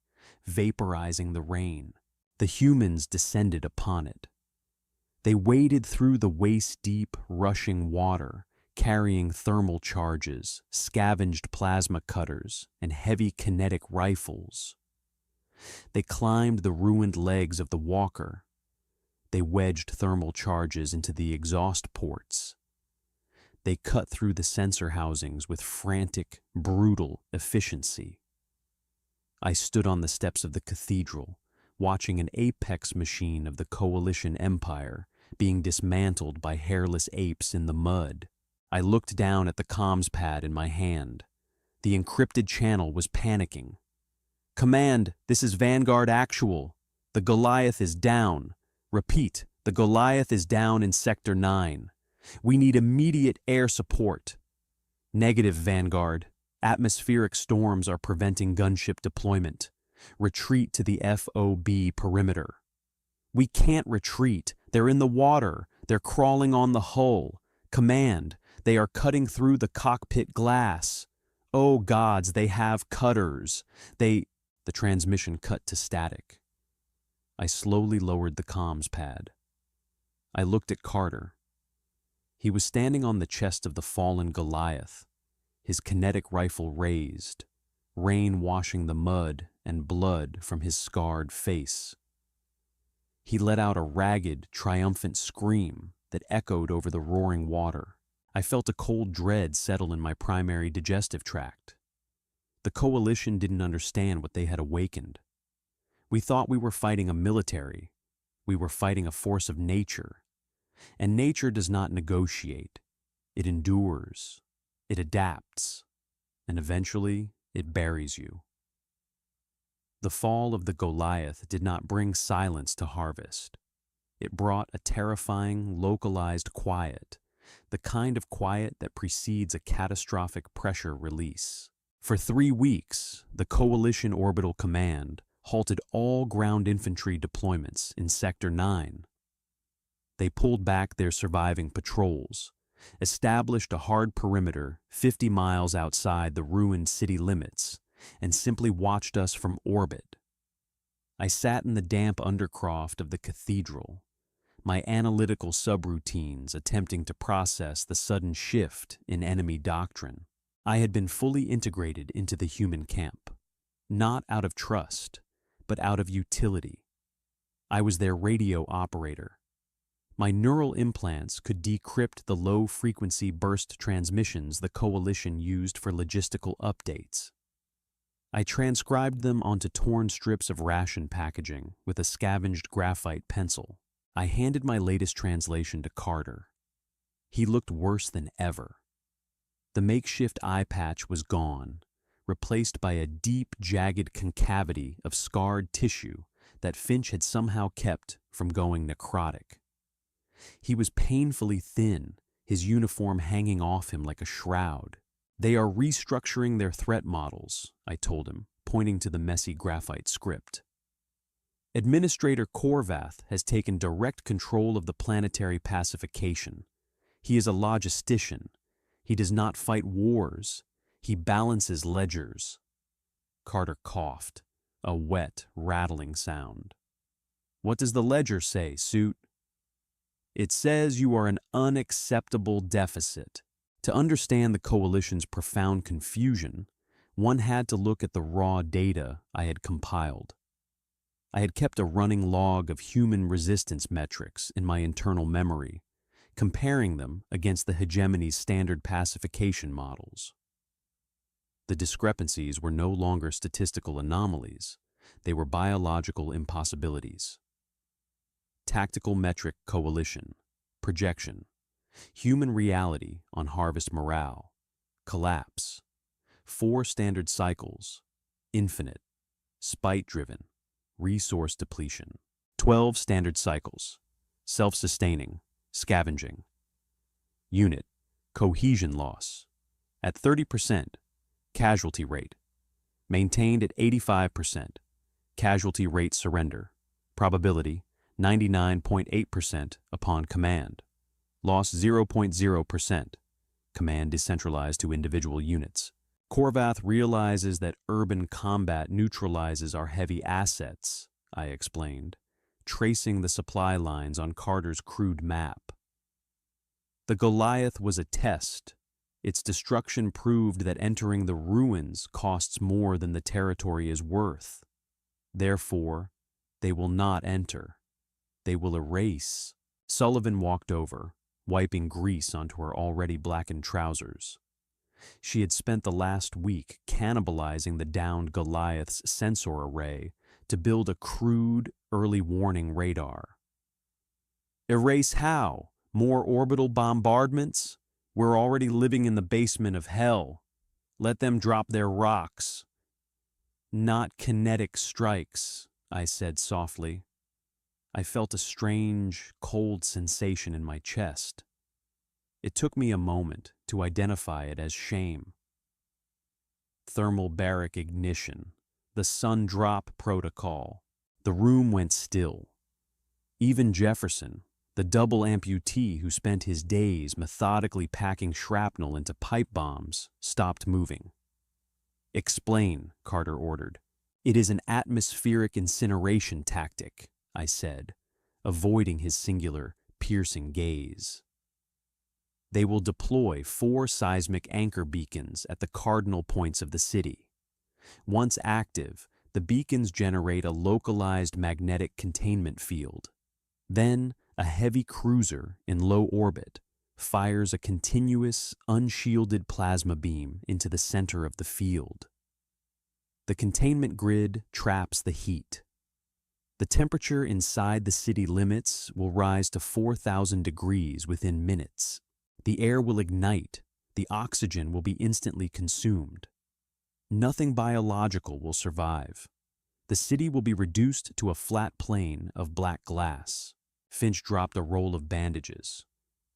vaporizing the rain. The humans descended upon it. They waded through the waist-deep, rushing water, carrying thermal charges, scavenged plasma cutters, and heavy kinetic rifles. They climbed the ruined legs of the walker. They wedged thermal charges into the exhaust ports. They cut through the sensor housings with frantic, brutal efficiency. I stood on the steps of the cathedral, watching an apex machine of the Coalition Empire being dismantled by hairless apes in the mud. I looked down at the comms pad in my hand. The encrypted channel was panicking. "Command, this is Vanguard Actual. The Goliath is down. Repeat, the Goliath is down in Sector 9. We need immediate air support." "Negative, Vanguard. Atmospheric storms are preventing gunship deployment. Retreat to the FOB perimeter." "We can't retreat. They're in the water. They're crawling on the hull. Command, they are cutting through the cockpit glass. Oh gods, they have cutters. The transmission cut to static. I slowly lowered the comms pad. I looked at Carter. He was standing on the chest of the fallen Goliath, his kinetic rifle raised, rain washing the mud and blood from his scarred face. He let out a ragged, triumphant scream that echoed over the roaring water. I felt a cold dread settle in my primary digestive tract. The Coalition didn't understand what they had awakened. We thought we were fighting a military. We were fighting a force of nature. And nature does not negotiate. It endures. It adapts. And eventually, it buries you. The fall of the Goliath did not bring silence to Harvest. It brought a terrifying, localized quiet, the kind of quiet that precedes a catastrophic pressure release. For 3 weeks, the Coalition Orbital Command halted all ground infantry deployments in Sector 9. They pulled back their surviving patrols, established a hard perimeter 50 miles outside the ruined city limits, and simply watched us from orbit. I sat in the damp undercroft of the cathedral, my analytical subroutines attempting to process the sudden shift in enemy doctrine. I had been fully integrated into the human camp, not out of trust, but out of utility. I was their radio operator. My neural implants could decrypt the low-frequency burst transmissions the Coalition used for logistical updates. I transcribed them onto torn strips of ration packaging with a scavenged graphite pencil. I handed my latest translation to Carter. He looked worse than ever. The makeshift eye patch was gone, replaced by a deep, jagged concavity of scarred tissue that Finch had somehow kept from going necrotic. He was painfully thin, his uniform hanging off him like a shroud. "They are restructuring their threat models," I told him, pointing to the messy graphite script. "Administrator Korvath has taken direct control of the planetary pacification. He is a logistician. He does not fight wars. He balances ledgers." Carter coughed, a wet, rattling sound. "What does the ledger say, Suit?" "It says you are an unacceptable deficit." To understand the Coalition's profound confusion, one had to look at the raw data I had compiled. I had kept a running log of human resistance metrics in my internal memory, comparing them against the hegemony's standard pacification models. The discrepancies were no longer statistical anomalies. They were biological impossibilities. Tactical metric coalition, projection, human reality on harvest morale, collapse, 4 standard cycles, infinite, spite-driven, resource depletion, 12 standard cycles, self-sustaining, scavenging, unit, cohesion loss, at 30%, casualty rate, maintained at 85%, casualty rate surrender, probability 99.8% upon command, loss 0.0%, command decentralized to individual units. Korvath realizes that urban combat neutralizes our heavy assets, I explained, tracing the supply lines on Carter's crude map. The Goliath was a test. Its destruction proved that entering the ruins costs more than the territory is worth. Therefore, they will not enter. They will erase. Sullivan walked over, wiping grease onto her already blackened trousers. She had spent the last week cannibalizing the downed Goliath's sensor array to build a crude, early warning radar. Erase how? More orbital bombardments? We're already living in the basement of hell. Let them drop their rocks. Not kinetic strikes, I said softly. I felt a strange, cold sensation in my chest. It took me a moment to identify it as shame. Thermal baric ignition, the sun drop protocol. The room went still. Even Jefferson, the double amputee who spent his days methodically packing shrapnel into pipe bombs, stopped moving. Explain, Carter ordered. It is an atmospheric incineration tactic, I said, avoiding his singular, piercing gaze. They will deploy 4 seismic anchor beacons at the cardinal points of the city. Once active, the beacons generate a localized magnetic containment field. Then, a heavy cruiser in low orbit fires a continuous, unshielded plasma beam into the center of the field. The containment grid traps the heat. The temperature inside the city limits will rise to 4,000 degrees within minutes. The air will ignite. The oxygen will be instantly consumed. Nothing biological will survive. The city will be reduced to a flat plane of black glass. Finch dropped a roll of bandages.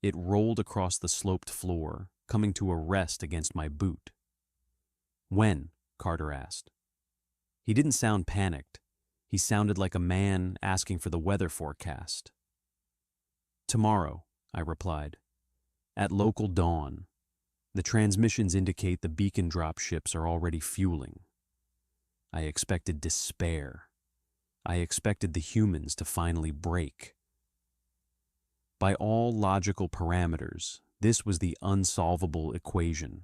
It rolled across the sloped floor, coming to a rest against my boot. When? Carter asked. He didn't sound panicked. He sounded like a man asking for the weather forecast. Tomorrow, I replied. At local dawn. The transmissions indicate the beacon drop ships are already fueling. I expected despair. I expected the humans to finally break. By all logical parameters, this was the unsolvable equation.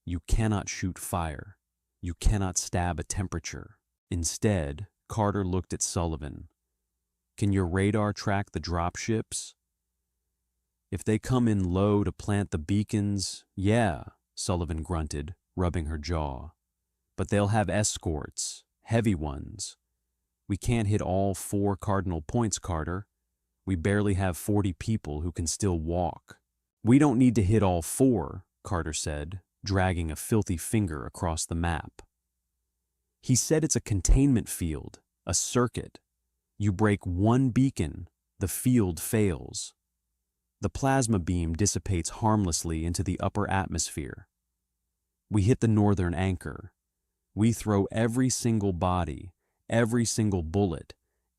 You cannot shoot fire. You cannot stab a temperature. Instead, Carter looked at Sullivan. Can your radar track the dropships? If they come in low to plant the beacons, yeah, Sullivan grunted, rubbing her jaw. But they'll have escorts, heavy ones. We can't hit all 4 cardinal points, Carter. We barely have 40 people who can still walk. We don't need to hit all 4, Carter said, dragging a filthy finger across the map. He said it's a containment field, a circuit. You break 1 beacon, the field fails. The plasma beam dissipates harmlessly into the upper atmosphere. We hit the northern anchor. We throw every single body, every single bullet,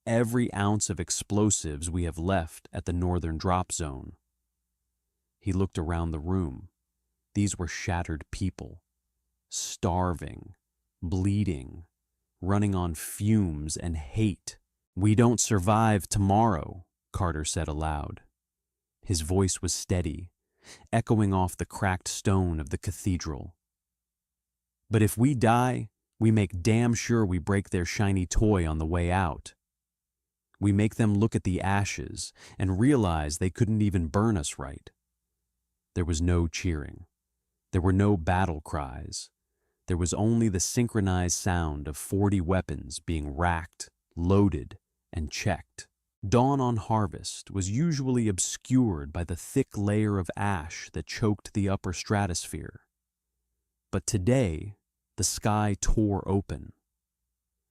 every ounce of explosives we have left at the northern drop zone. He looked around the room. These were shattered people, starving, bleeding, running on fumes and hate. We don't survive tomorrow, Carter said aloud. His voice was steady, echoing off the cracked stone of the cathedral. But if we die, we make damn sure we break their shiny toy on the way out. We make them look at the ashes and realize they couldn't even burn us right. There was no cheering. There were no battle cries. There was only the synchronized sound of 40 weapons being racked, loaded, and checked. Dawn on harvest was usually obscured by the thick layer of ash that choked the upper stratosphere. But today, the sky tore open.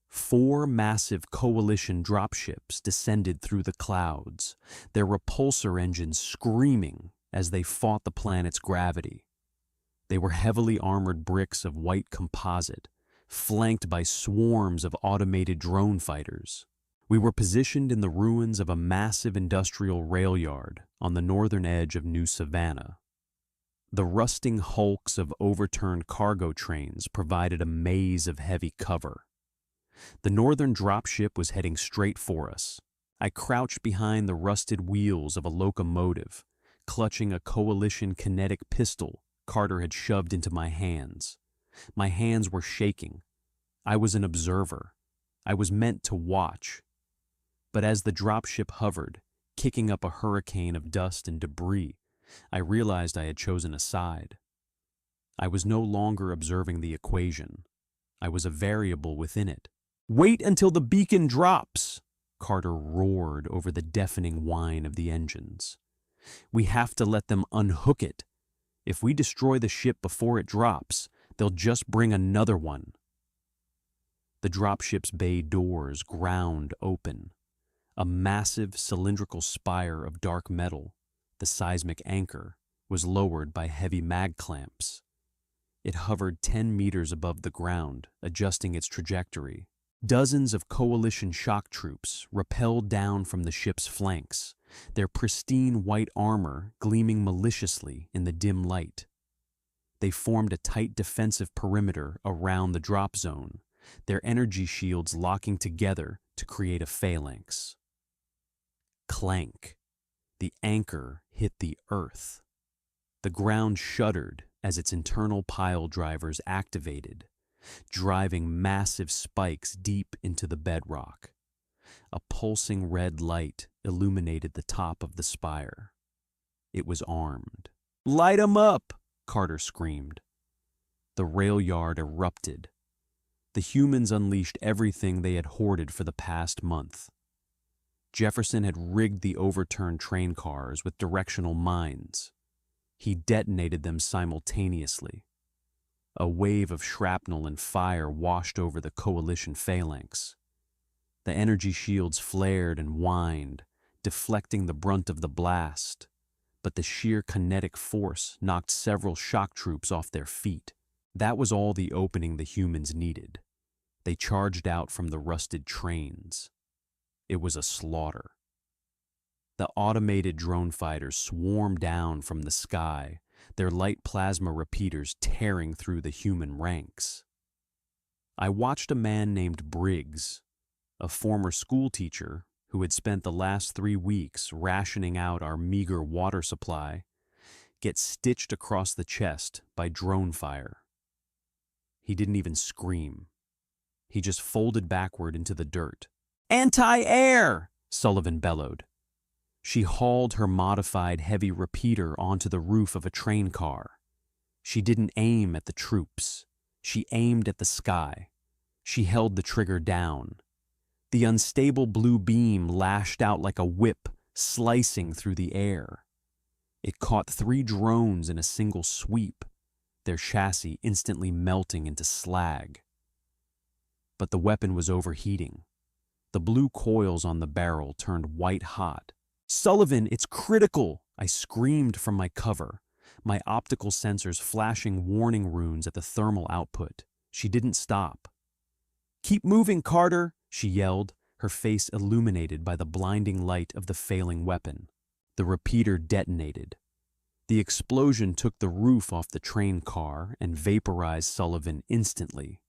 4 massive coalition dropships descended through the clouds, their repulsor engines screaming as they fought the planet's gravity. They were heavily armored bricks of white composite, flanked by swarms of automated drone fighters. We were positioned in the ruins of a massive industrial rail yard on the northern edge of New Savannah. The rusting hulks of overturned cargo trains provided a maze of heavy cover. The northern dropship was heading straight for us. I crouched behind the rusted wheels of a locomotive, clutching a coalition kinetic pistol Carter had shoved into my hands. My hands were shaking. I was an observer. I was meant to watch. But as the dropship hovered, kicking up a hurricane of dust and debris, I realized I had chosen a side. I was no longer observing the equation. I was a variable within it. "Wait until the beacon drops!" Carter roared over the deafening whine of the engines. "We have to let them unhook it. If we destroy the ship before it drops, they'll just bring another one." The dropship's bay doors ground open. A massive cylindrical spire of dark metal, the seismic anchor, was lowered by heavy mag clamps. It hovered 10 meters above the ground, adjusting its trajectory. Dozens of coalition shock troops rappelled down from the ship's flanks, their pristine white armor gleaming maliciously in the dim light. They formed a tight defensive perimeter around the drop zone, their energy shields locking together to create a phalanx. Clank. The anchor hit the earth. The ground shuddered as its internal pile drivers activated, driving massive spikes deep into the bedrock. A pulsing red light illuminated the top of the spire. It was armed. "Light 'em up!" Carter screamed. The rail yard erupted. The humans unleashed everything they had hoarded for the past month. Jefferson had rigged the overturned train cars with directional mines. He detonated them simultaneously. A wave of shrapnel and fire washed over the coalition phalanx. The energy shields flared and whined, deflecting the brunt of the blast, but the sheer kinetic force knocked several shock troops off their feet. That was all the opening the humans needed. They charged out from the rusted trains. It was a slaughter. The automated drone fighters swarmed down from the sky, their light plasma repeaters tearing through the human ranks. I watched a man named Briggs, a former schoolteacher who had spent the last 3 weeks rationing out our meager water supply, get stitched across the chest by drone fire. He didn't even scream. He just folded backward into the dirt. "Anti-air!" Sullivan bellowed. She hauled her modified heavy repeater onto the roof of a train car. She didn't aim at the troops. She aimed at the sky. She held the trigger down. The unstable blue beam lashed out like a whip, slicing through the air. It caught 3 drones in a single sweep, their chassis instantly melting into slag. But the weapon was overheating. The blue coils on the barrel turned white hot. "Sullivan, it's critical!" I screamed from my cover, my optical sensors flashing warning runes at the thermal output. She didn't stop. "Keep moving, Carter!" she yelled, her face illuminated by the blinding light of the failing weapon. The repeater detonated. The explosion took the roof off the train car and vaporized Sullivan instantly.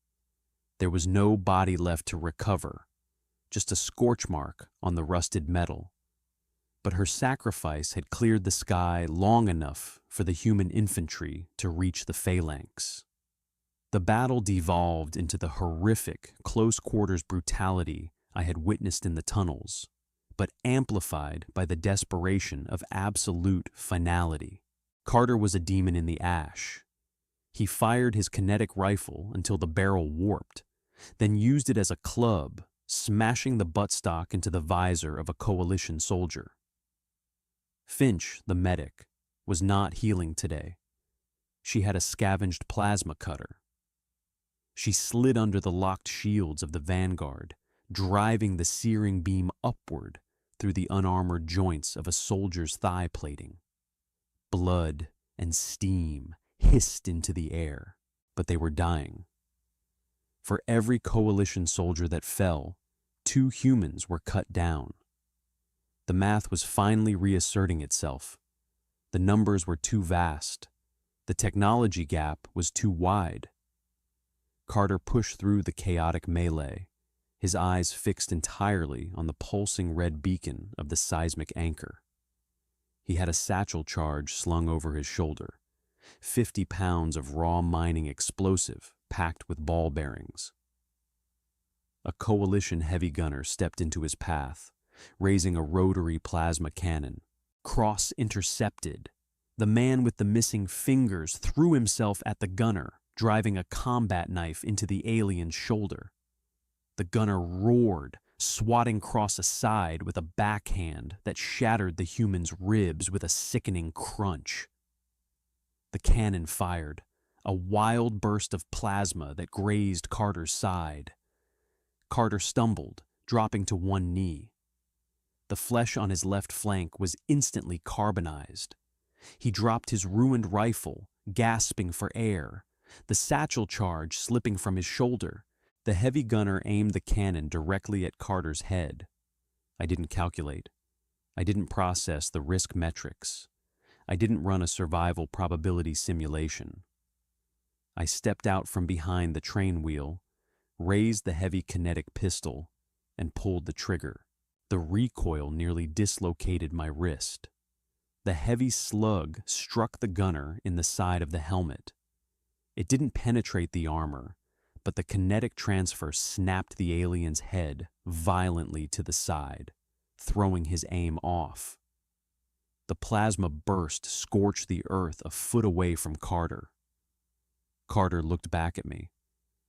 There was no body left to recover, just a scorch mark on the rusted metal. But her sacrifice had cleared the sky long enough for the human infantry to reach the phalanx. The battle devolved into the horrific, close-quarters brutality I had witnessed in the tunnels, but amplified by the desperation of absolute finality. Carter was a demon in the ash. He fired his kinetic rifle until the barrel warped, then used it as a club, smashing the buttstock into the visor of a coalition soldier. Finch, the medic, was not healing today. She had a scavenged plasma cutter. She slid under the locked shields of the vanguard, driving the searing beam upward through the unarmored joints of a soldier's thigh plating. Blood and steam hissed into the air, but they were dying. For every coalition soldier that fell, 2 humans were cut down. The math was finally reasserting itself. The numbers were too vast. The technology gap was too wide. Carter pushed through the chaotic melee, his eyes fixed entirely on the pulsing red beacon of the seismic anchor. He had a satchel charge slung over his shoulder, 50 pounds of raw mining explosive packed with ball bearings. A coalition heavy gunner stepped into his path, raising a rotary plasma cannon. Cross-intercepted. The man with the missing fingers threw himself at the gunner, driving a combat knife into the alien's shoulder. The gunner roared, swatting Cross aside with a backhand that shattered the human's ribs with a sickening crunch. The cannon fired, a wild burst of plasma that grazed Carter's side. Carter stumbled, dropping to one knee. The flesh on his left flank was instantly carbonized. He dropped his ruined rifle, gasping for air, the satchel charge slipping from his shoulder. The heavy gunner aimed the cannon directly at Carter's head. I didn't calculate. I didn't process the risk metrics. I didn't run a survival probability simulation. I stepped out from behind the train wheel, raised the heavy kinetic pistol, and pulled the trigger. The recoil nearly dislocated my wrist. The heavy slug struck the gunner in the side of the helmet. It didn't penetrate the armor, but the kinetic transfer snapped the alien's head violently to the side, throwing his aim off. The plasma burst scorched the earth a foot away from Carter. Carter looked back at me.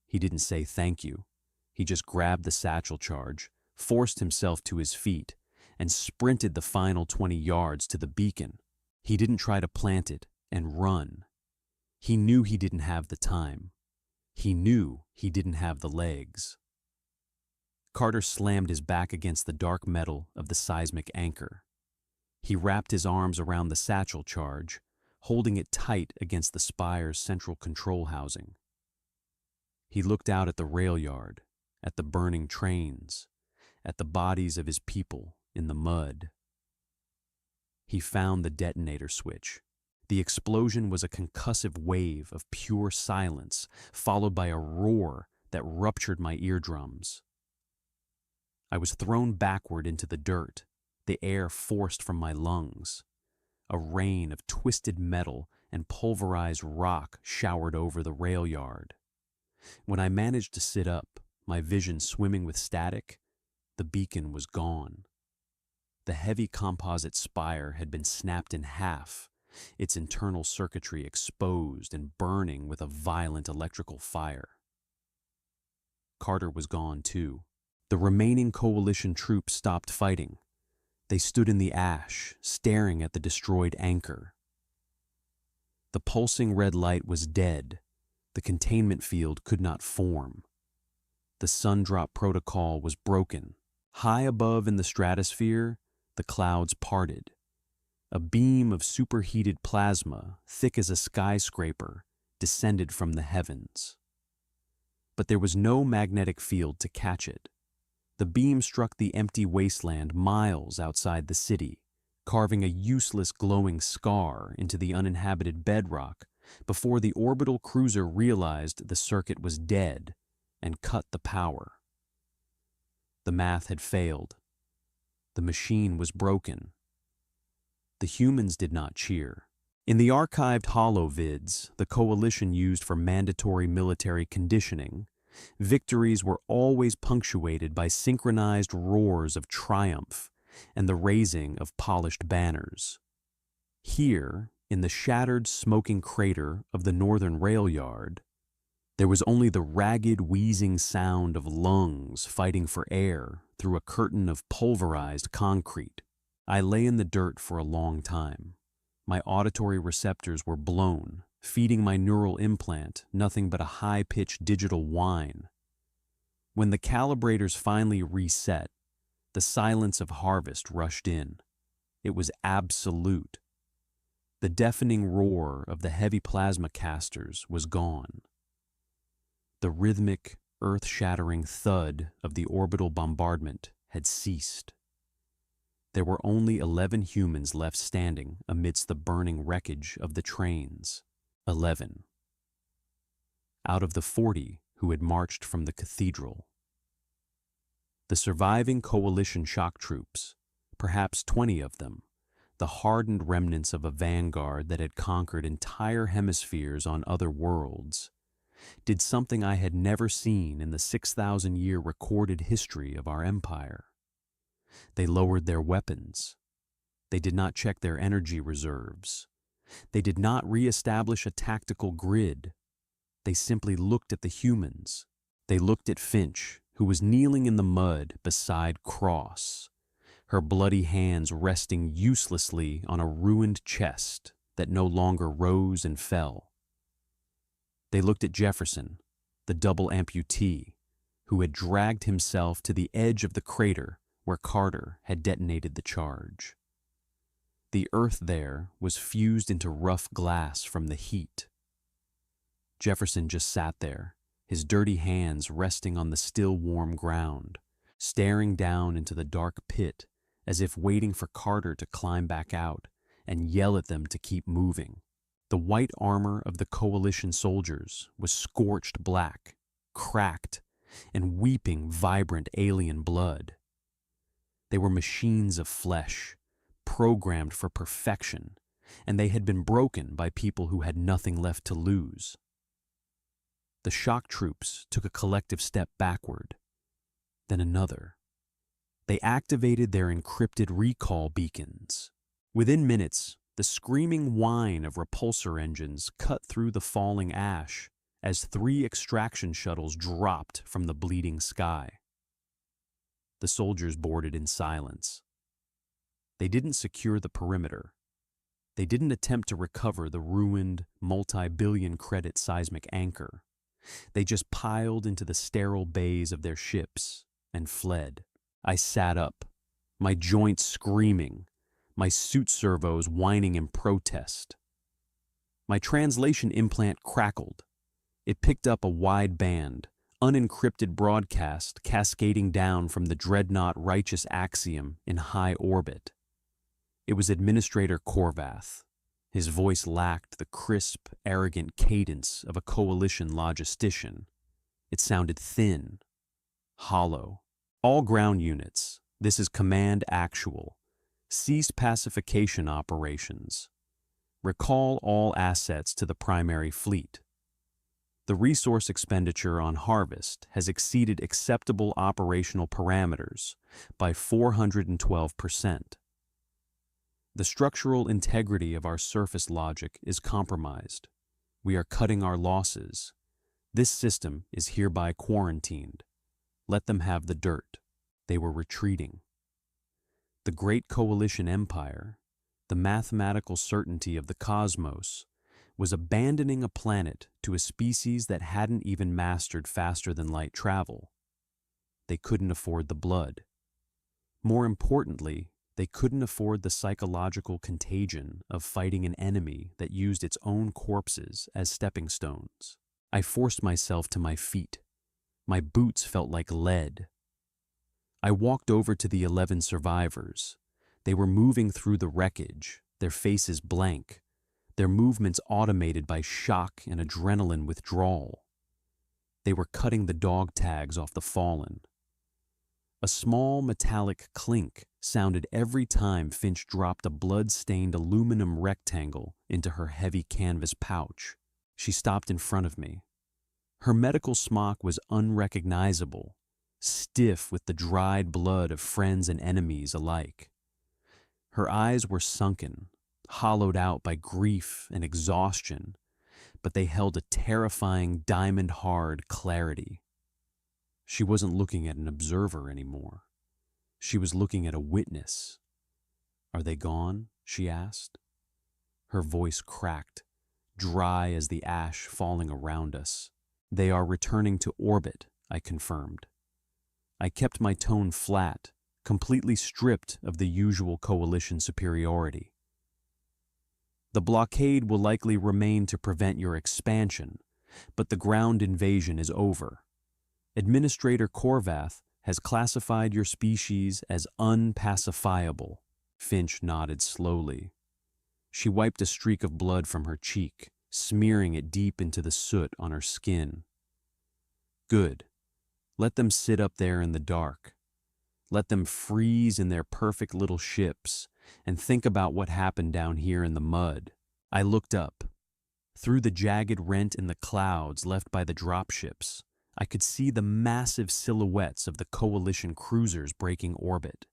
He didn't say thank you. He just grabbed the satchel charge, forced himself to his feet, and sprinted the final 20 yards to the beacon. He didn't try to plant it and run. He knew he didn't have the time. He knew he didn't have the legs. Carter slammed his back against the dark metal of the seismic anchor. He wrapped his arms around the satchel charge, holding it tight against the spire's central control housing. He looked out at the rail yard, at the burning trains, at the bodies of his people in the mud. He found the detonator switch. The explosion was a concussive wave of pure silence, followed by a roar that ruptured my eardrums. I was thrown backward into the dirt, the air forced from my lungs. A rain of twisted metal and pulverized rock showered over the rail yard. When I managed to sit up, my vision swimming with static, the beacon was gone. The heavy composite spire had been snapped in half, its internal circuitry exposed and burning with a violent electrical fire. Carter was gone too. The remaining coalition troops stopped fighting. They stood in the ash, staring at the destroyed anchor. The pulsing red light was dead. The containment field could not form. The sun drop protocol was broken. High above in the stratosphere, the clouds parted. A beam of superheated plasma, thick as a skyscraper, descended from the heavens. But there was no magnetic field to catch it. The beam struck the empty wasteland miles outside the city, carving a useless glowing scar into the uninhabited bedrock before the orbital cruiser realized the circuit was dead and cut the power. The math had failed. The machine was broken. The humans did not cheer. In the archived holovids the Coalition used for mandatory military conditioning, victories were always punctuated by synchronized roars of triumph and the raising of polished banners. Here, In the shattered, smoking crater of the northern rail yard, there was only the ragged, wheezing sound of lungs fighting for air through a curtain of pulverized concrete. I lay in the dirt for a long time. My auditory receptors were blown, feeding my neural implant nothing but a high-pitched digital whine. When the calibrators finally reset, the silence of harvest rushed in. It was absolute. The deafening roar of the heavy plasma casters was gone. The rhythmic, earth-shattering thud of the orbital bombardment had ceased. There were only 11 humans left standing amidst the burning wreckage of the trains. 11. Out of the 40 who had marched from the cathedral. The surviving coalition shock troops, perhaps 20 of them, the hardened remnants of a vanguard that had conquered entire hemispheres on other worlds, did something I had never seen in the 6,000-year recorded history of our empire. They lowered their weapons. They did not check their energy reserves. They did not reestablish a tactical grid. They simply looked at the humans. They looked at Finch, who was kneeling in the mud beside Cross, her bloody hands resting uselessly on a ruined chest that no longer rose and fell. They looked at Jefferson, the double amputee, who had dragged himself to the edge of the crater where Carter had detonated the charge. The earth there was fused into rough glass from the heat. Jefferson just sat there, his dirty hands resting on the still warm ground, staring down into the dark pit as if waiting for Carter to climb back out and yell at them to keep moving. The white armor of the coalition soldiers was scorched black, cracked, and weeping vibrant alien blood. They were machines of flesh, programmed for perfection, and they had been broken by people who had nothing left to lose. The shock troops took a collective step backward, then another. They activated their encrypted recall beacons. Within minutes, the screaming whine of repulsor engines cut through the falling ash as 3 extraction shuttles dropped from the bleeding sky. The soldiers boarded in silence. They didn't secure the perimeter. They didn't attempt to recover the ruined, multi-billion credit seismic anchor. They just piled into the sterile bays of their ships and fled. I sat up, my joints screaming, my suit servos whining in protest. My translation implant crackled. It picked up a wideband, unencrypted broadcast cascading down from the dreadnought Righteous Axiom in high orbit. It was Administrator Korvath. His voice lacked the crisp, arrogant cadence of a coalition logistician. It sounded thin, hollow. All ground units, this is Command Actual. Cease pacification operations. Recall all assets to the primary fleet. The resource expenditure on harvest has exceeded acceptable operational parameters by 412%. The structural integrity of our surface logic is compromised. We are cutting our losses. This system is hereby quarantined. Let them have the dirt. They were retreating. The great coalition empire, the mathematical certainty of the cosmos, was abandoning a planet to a species that hadn't even mastered faster-than-light travel. They couldn't afford the blood. More importantly, they couldn't afford the psychological contagion of fighting an enemy that used its own corpses as stepping stones. I forced myself to my feet. My boots felt like lead. I walked over to the 11 survivors. They were moving through the wreckage, their faces blank, their movements automated by shock and adrenaline withdrawal. They were cutting the dog tags off the fallen. A small metallic clink sounded every time Finch dropped a blood-stained aluminum rectangle into her heavy canvas pouch. She stopped in front of me. Her medical smock was unrecognizable, stiff with the dried blood of friends and enemies alike. Her eyes were sunken, hollowed out by grief and exhaustion, but they held a terrifying diamond-hard clarity. She wasn't looking at an observer anymore. She was looking at a witness. "Are they gone?" she asked. Her voice cracked, dry as the ash falling around us. "They are returning to orbit," I confirmed. I kept my tone flat, completely stripped of the usual coalition superiority. "The blockade will likely remain to prevent your expansion, but the ground invasion is over. Administrator Korvath has classified your species as unpacifiable." Finch nodded slowly. She wiped a streak of blood from her cheek, smearing it deep into the soot on her skin. "Good. Let them sit up there in the dark. Let them freeze in their perfect little ships and think about what happened down here in the mud." I looked up. Through the jagged rent in the clouds left by the dropships, I could see the massive silhouettes of the coalition cruisers breaking orbit.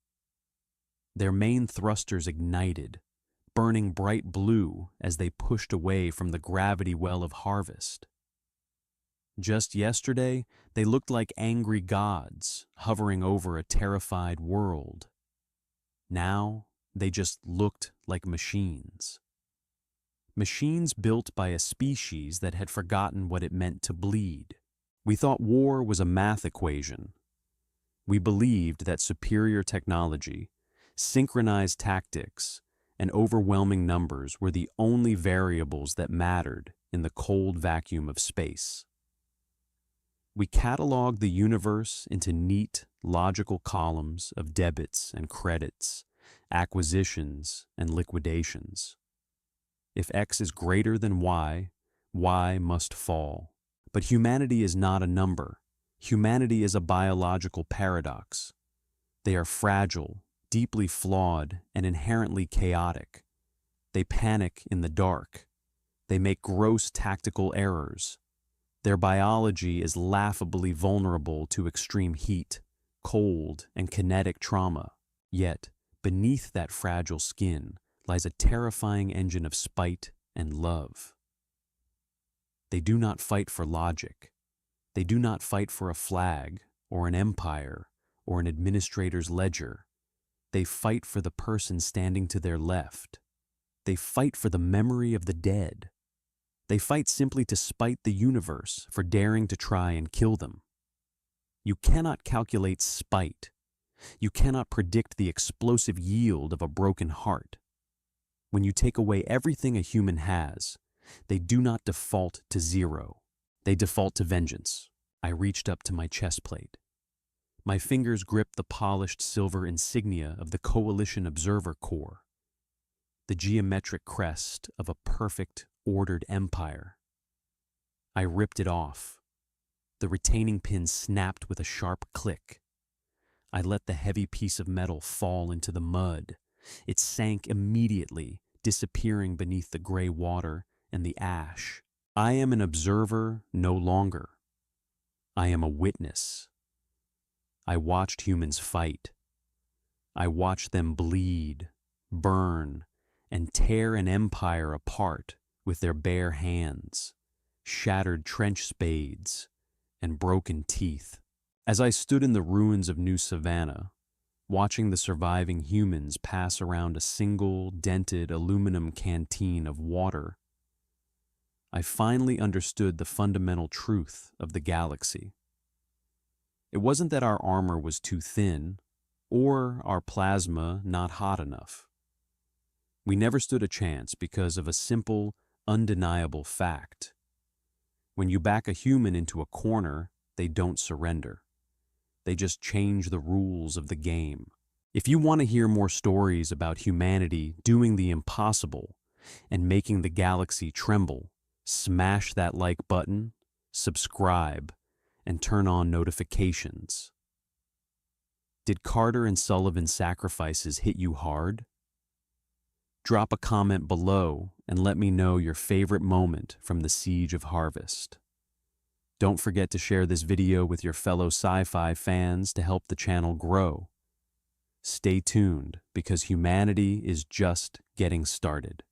Their main thrusters ignited, burning bright blue as they pushed away from the gravity well of Harvest. Just yesterday, they looked like angry gods hovering over a terrified world. Now, they just looked like machines. Machines built by a species that had forgotten what it meant to bleed. We thought war was a math equation. We believed that superior technology, synchronized tactics, and overwhelming numbers were the only variables that mattered in the cold vacuum of space. We cataloged the universe into neat, logical columns of debits and credits, acquisitions and liquidations. If X is greater than Y, Y must fall. But humanity is not a number. Humanity is a biological paradox. They are fragile, deeply flawed, and inherently chaotic. They panic in the dark. They make gross tactical errors. Their biology is laughably vulnerable to extreme heat, cold, and kinetic trauma. Yet, beneath that fragile skin lies a terrifying engine of spite and love. They do not fight for logic. They do not fight for a flag, or an empire, or an administrator's ledger. They fight for the person standing to their left. They fight for the memory of the dead. They fight simply to spite the universe for daring to try and kill them. You cannot calculate spite. You cannot predict the explosive yield of a broken heart. When you take away everything a human has, they do not default to zero. They default to vengeance. I reached up to my chest plate. My fingers gripped the polished silver insignia of the Coalition Observer Corps, the geometric crest of a perfect, ordered empire. I ripped it off. The retaining pin snapped with a sharp click. I let the heavy piece of metal fall into the mud. It sank immediately, disappearing beneath the gray water and the ash. I am an observer no longer. I am a witness. I watched humans fight. I watched them bleed, burn, and tear an empire apart with their bare hands, shattered trench spades, and broken teeth. As I stood in the ruins of New Savannah, watching the surviving humans pass around a single, dented aluminum canteen of water, I finally understood the fundamental truth of the galaxy. It wasn't that our armor was too thin, or our plasma not hot enough. We never stood a chance because of a simple, undeniable fact. When you back a human into a corner, they don't surrender. They just change the rules of the game. If you want to hear more stories about humanity doing the impossible and making the galaxy tremble, smash that like button, subscribe, and turn on notifications. Did Carter and Sullivan's sacrifices hit you hard? Drop a comment below and let me know your favorite moment from the Siege of Harvest. Don't forget to share this video with your fellow sci-fi fans to help the channel grow. Stay tuned because humanity is just getting started.